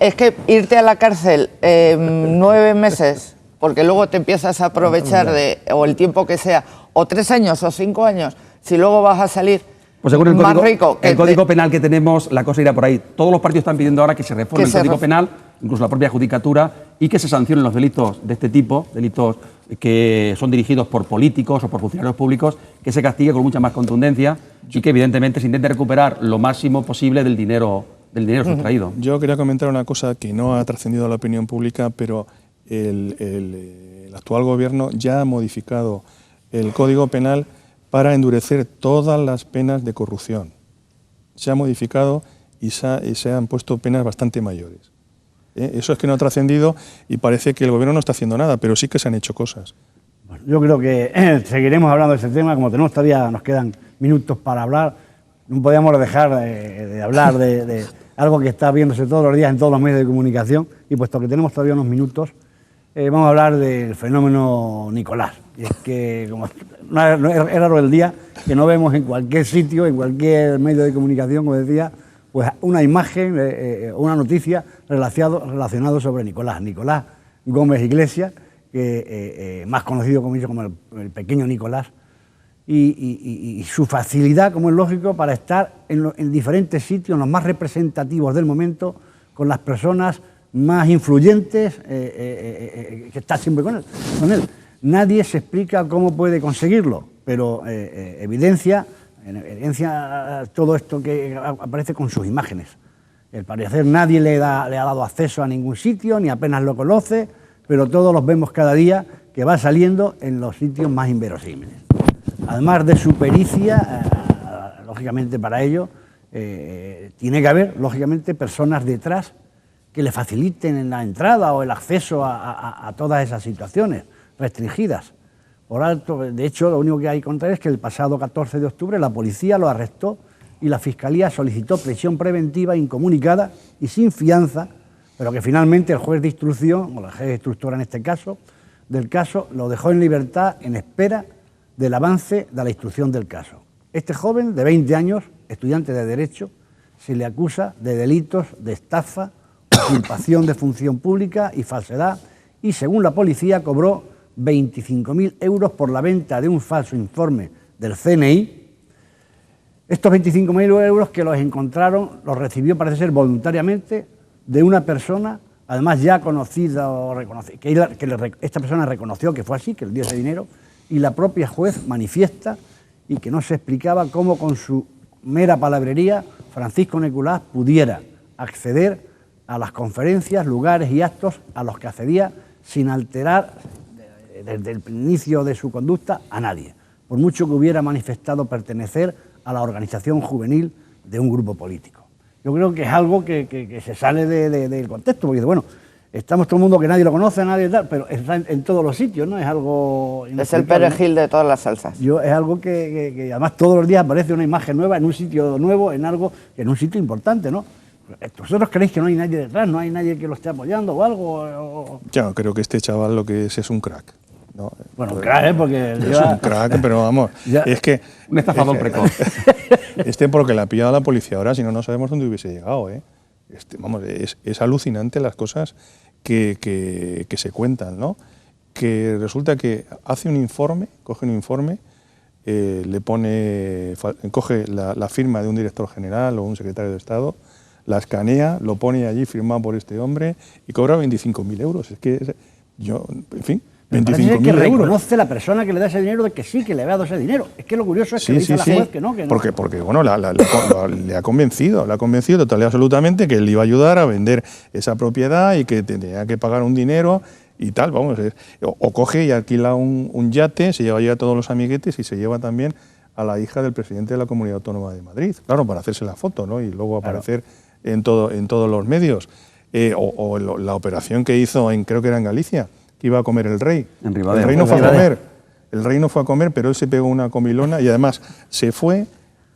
irte a la cárcel 9 meses, porque luego te empiezas a aprovechar o el tiempo que sea, o 3 años o 5 años, si luego vas a salir pues según el más rico. El código penal que tenemos, la cosa irá por ahí. Todos los partidos están pidiendo ahora que se reforme el código penal, incluso la propia judicatura, y que se sancionen los delitos de este tipo, delitos que son dirigidos por políticos o por funcionarios públicos, que se castigue con mucha más contundencia y que evidentemente se intente recuperar lo máximo posible del dinero sustraído. Yo quería comentar una cosa que no ha trascendido a la opinión pública, pero el actual gobierno ya ha modificado el Código Penal para endurecer todas las penas de corrupción. Se ha modificado y se han puesto penas bastante mayores. Eso es que no ha trascendido y parece que el gobierno no está haciendo nada, pero sí que se han hecho cosas. Bueno, yo creo que seguiremos hablando de ese tema, como tenemos todavía, nos quedan minutos para hablar, no podíamos dejar de hablar de algo que está viéndose todos los días en todos los medios de comunicación, y puesto que tenemos todavía unos minutos, vamos a hablar del fenómeno Nicolás. Y es que como es raro el día que no vemos en cualquier sitio, en cualquier medio de comunicación, como decía, pues una imagen, una noticia relacionado sobre Nicolás Gómez Iglesias, que más conocido como el pequeño Nicolás, y su facilidad, como es lógico, para estar en diferentes sitios, en los más representativos del momento, con las personas más influyentes que está siempre con él. Nadie se explica cómo puede conseguirlo, pero evidencia todo esto que aparece con sus imágenes. Al parecer nadie le ha dado acceso a ningún sitio, ni apenas lo conoce, pero todos los vemos cada día que va saliendo en los sitios más inverosímiles. Además de su pericia, lógicamente para ello, tiene que haber, lógicamente, personas detrás que le faciliten la entrada o el acceso a todas esas situaciones restringidas. Por alto, de hecho, lo único que hay contra él es que el pasado 14 de octubre la policía lo arrestó y la Fiscalía solicitó prisión preventiva incomunicada y sin fianza, pero que finalmente el juez de instrucción, o la juez instructora en este caso, del caso, lo dejó en libertad en espera del avance de la instrucción del caso. Este joven, de 20 años, estudiante de Derecho, se le acusa de delitos de estafa, usurpación de función pública y falsedad, y según la policía cobró 25.000 euros por la venta de un falso informe del CNI. Estos 25.000 euros que los encontraron, los recibió, parece ser, voluntariamente de una persona, además ya conocida o reconocida, esta persona reconoció que fue así, que le dio ese dinero, y la propia juez manifiesta y que no se explicaba cómo con su mera palabrería Francisco Nicolás pudiera acceder a las conferencias, lugares y actos a los que accedía sin alterar desde el inicio de su conducta a nadie, por mucho que hubiera manifestado pertenecer a la organización juvenil de un grupo político. Yo creo que es algo que se sale del contexto, porque bueno, estamos todo el mundo que nadie lo conoce, nadie tal, pero está en todos los sitios, ¿no? Es algo... Es el perejil de todas las salsas. Es algo que además todos los días aparece una imagen nueva en un sitio nuevo, en un sitio importante, ¿no? ¿Vosotros creéis que no hay nadie detrás, no hay nadie que lo esté apoyando o algo? Yo creo que este chaval lo que es un crack, ¿no? Bueno, un crack, porque... Es un crack, pero vamos, es que... Un estafador precoz. Porque la ha pillado la policía ahora, si no, no sabemos dónde hubiese llegado, ¿eh? Vamos, es alucinante las cosas que se cuentan, ¿no? Que resulta que hace un informe, coge un informe, le pone, coge la firma de un director general o un secretario de Estado, la escanea, lo pone allí firmado por este hombre y cobra 25.000 euros. Es que yo, en fin, 25.000 euros. Que reconoce la persona que le da ese dinero de que sí, que le había dado ese dinero. Es que lo curioso es que le dice a la juez que no. Porque bueno, le ha convencido total y absolutamente que él iba a ayudar a vender esa propiedad y que tenía que pagar un dinero y tal, vamos. O coge y alquila un yate, se lleva ya a todos los amiguetes y se lleva también a la hija del presidente de la Comunidad Autónoma de Madrid, claro, para hacerse la foto, ¿no? Y luego aparecer en todos los medios. La operación que hizo, creo que era en Galicia, que iba a comer el rey. El rey no fue a comer. El rey no fue a comer, pero él se pegó una comilona y además se fue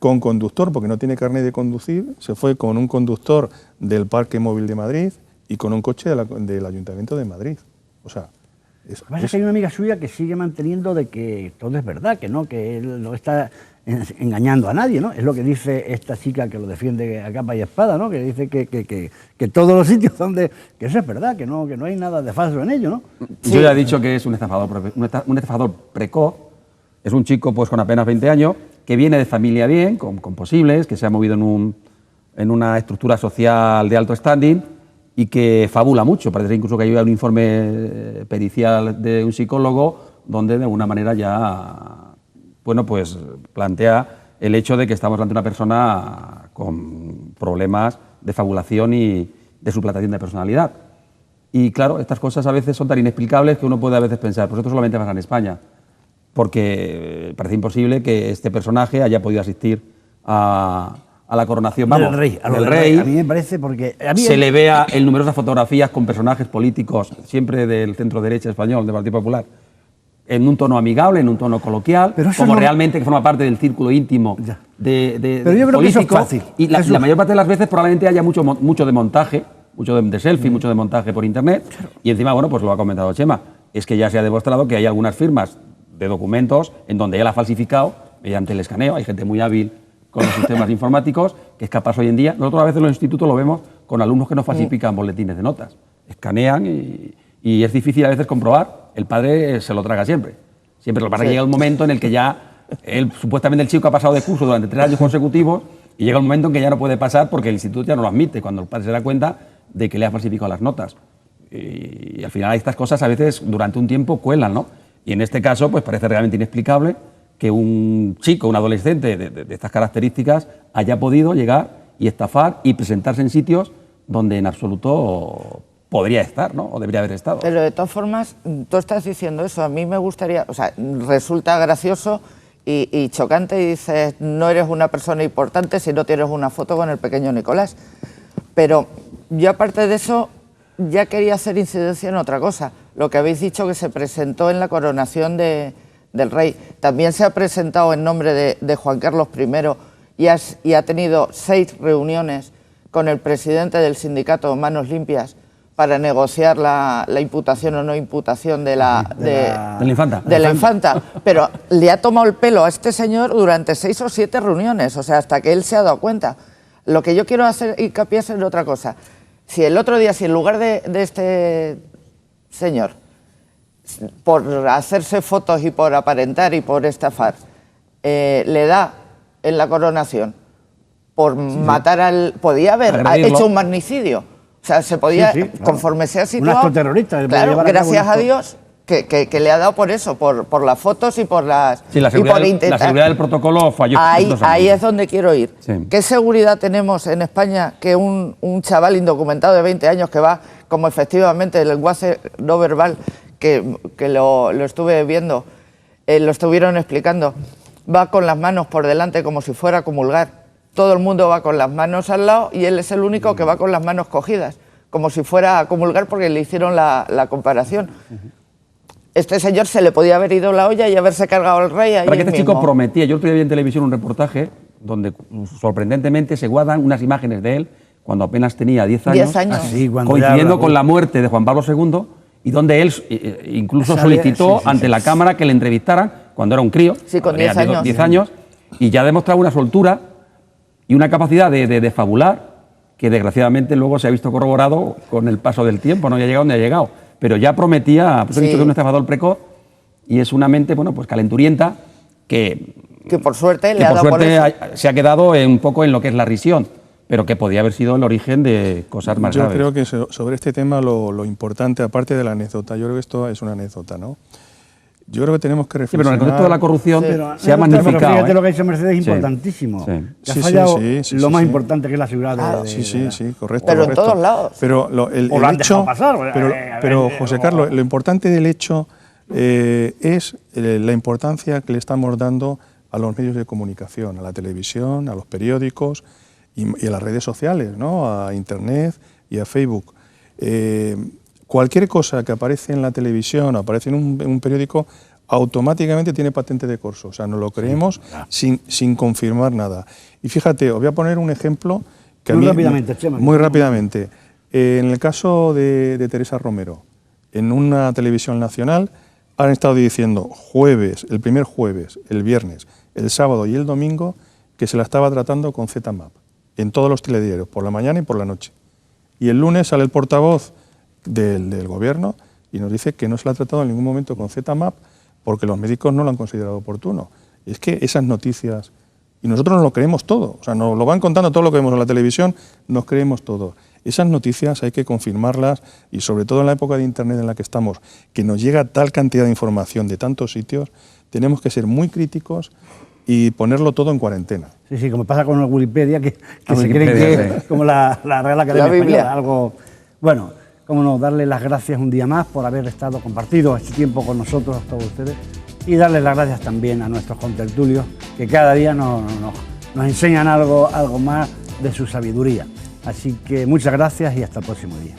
con conductor, porque no tiene carnet de conducir, se fue con un conductor del Parque Móvil de Madrid y con un coche del Ayuntamiento de Madrid. O sea... Lo que pasa es que hay una amiga suya que sigue manteniendo de que todo es verdad, que no, que él no está engañando a nadie, ¿no? Es lo que dice esta chica que lo defiende a capa y espada, ¿no? Que dice que todos los sitios donde... que eso es verdad, que no hay nada de falso en ello, ¿no? Sí. Yo ya he dicho que es un estafador precoz, es un chico pues con apenas 20 años, que viene de familia bien, con posibles, que se ha movido en una estructura social de alto standing, y que fabula mucho. Parece incluso que hay un informe pericial de un psicólogo donde de alguna manera ya, bueno, pues plantea el hecho de que estamos ante una persona con problemas de fabulación y de suplantación de personalidad. Y claro, estas cosas a veces son tan inexplicables que uno puede a veces pensar, pues esto solamente pasa en España, porque parece imposible que este personaje haya podido asistir a la coronación, vamos, del rey. A mí me parece porque... se le vea en numerosas fotografías con personajes políticos, siempre del centro derecha español, del Partido Popular, en un tono amigable, en un tono coloquial, como no... realmente que forma parte del círculo íntimo pero yo creo político. Que eso es fácil. Y la mayor parte de las veces probablemente haya mucho de montaje, mucho de selfie, mucho de montaje por internet. Claro. Y encima, bueno, pues lo ha comentado Chema, es que ya se ha demostrado que hay algunas firmas de documentos en donde él ha falsificado mediante el escaneo. Hay gente muy hábil con los sistemas informáticos, que es capaz hoy en día. Nosotros a veces en los institutos lo vemos con alumnos que no falsifican boletines de notas. Escanean y es difícil a veces comprobar. El padre se lo traga siempre. Lo que pasa es que llega un momento en el que ya Él, supuestamente el chico ha pasado de curso durante 3 años consecutivos y llega un momento en que ya no puede pasar porque el instituto ya no lo admite, cuando el padre se da cuenta de que le ha falsificado las notas. Y al final estas cosas a veces durante un tiempo cuelan, ¿no? Y en este caso pues parece realmente inexplicable que un chico, un adolescente de estas características haya podido llegar y estafar y presentarse en sitios donde en absoluto podría estar, ¿no? O debería haber estado. Pero de todas formas, tú estás diciendo eso, a mí me gustaría, o sea, resulta gracioso y chocante y dices, no eres una persona importante si no tienes una foto con el pequeño Nicolás. Pero yo aparte de eso ya quería hacer incidencia en otra cosa, lo que habéis dicho que se presentó en la coronación del rey. También se ha presentado en nombre de Juan Carlos I y ha tenido 6 reuniones con el presidente del sindicato Manos Limpias para negociar la imputación o no imputación de la infanta. Pero le ha tomado el pelo a este señor durante 6 o 7 reuniones, o sea, hasta que él se ha dado cuenta. Lo que yo quiero hacer hincapié es en otra cosa. Si el otro día, si en lugar de este señor, por hacerse fotos y por aparentar y por estafar, le da en la coronación por matar al... Podía haber hecho un magnicidio. O sea, se podía, claro, conforme se ha situado... Un acto terrorista. Claro, gracias a Dios que le ha dado por eso, por las fotos y por las... Sí, la seguridad del protocolo falló. Ahí es donde quiero ir. Sí. ¿Qué seguridad tenemos en España que un chaval indocumentado de 20 años que va, como efectivamente el lenguaje no verbal, que lo estuve viendo, lo estuvieron explicando, va con las manos por delante como si fuera a comulgar? Todo el mundo va con las manos al lado y él es el único que va con las manos cogidas, como si fuera a comulgar porque le hicieron la comparación. Este señor se le podía haber ido la olla y haberse cargado al rey ahí Para que este mismo. chico prometía, yo el otro día vi en televisión un reportaje donde sorprendentemente se guardan unas imágenes de él cuando apenas tenía 10 años, 10 años. Así, coincidiendo con la muerte de Juan Pablo II, y donde él incluso solicitó ante la Cámara que le entrevistaran cuando era un crío, sí, con 10 años. 10 años, y ya demostraba una soltura y una capacidad de fabular que desgraciadamente luego se ha visto corroborado con el paso del tiempo, no había llegado donde ha llegado, pero ya prometía, pues he dicho que es un estafador precoz y es una mente, bueno, pues calenturienta que por suerte le ha dado por eso. Se ha quedado un poco en lo que es la risión, pero que podía haber sido el origen de cosas más graves. Yo creo que sobre este tema lo importante, aparte de la anécdota, yo creo que esto es una anécdota, ¿no? Yo creo que tenemos que reflexionar... Sí, pero en el concepto de la corrupción se ha magnificado. Pero fíjate lo que ha dicho Mercedes es importantísimo. Sí. Que ha fallado lo más importante que es la seguridad. Sí, correcto. Pero correcto. En todos lados. Pero el hecho... pasar. Pero José Carlos, lo importante del hecho es la importancia que le estamos dando a los medios de comunicación, a la televisión, a los periódicos y a las redes sociales, ¿no? A Internet y a Facebook. Cualquier cosa que aparece en la televisión o aparece en un periódico automáticamente tiene patente de corso, o sea, nos lo creemos sin confirmar nada. Y fíjate, os voy a poner un ejemplo que muy rápidamente, Chema. Muy rápidamente. En el caso de Teresa Romero, en una televisión nacional han estado diciendo el primer jueves, el viernes, el sábado y el domingo que se la estaba tratando con ZMAP, en todos los telediarios, por la mañana y por la noche. Y el lunes sale el portavoz del gobierno y nos dice que no se la ha tratado en ningún momento con ZMAP porque los médicos no lo han considerado oportuno. Y es que esas noticias, y nosotros nos lo creemos todo, o sea, nos lo van contando todo lo que vemos en la televisión, nos creemos todo. Esas noticias hay que confirmarlas y sobre todo en la época de Internet en la que estamos, que nos llega tal cantidad de información de tantos sitios, tenemos que ser muy críticos y ponerlo todo en cuarentena. Sí, como pasa con la Wikipedia, que se creen que es como la Real Academia Española, algo... Bueno, cómo no, darles las gracias un día más por haber estado compartido este tiempo con nosotros, todos ustedes, y darles las gracias también a nuestros contertulios, que cada día nos enseñan algo más de su sabiduría. Así que muchas gracias y hasta el próximo día.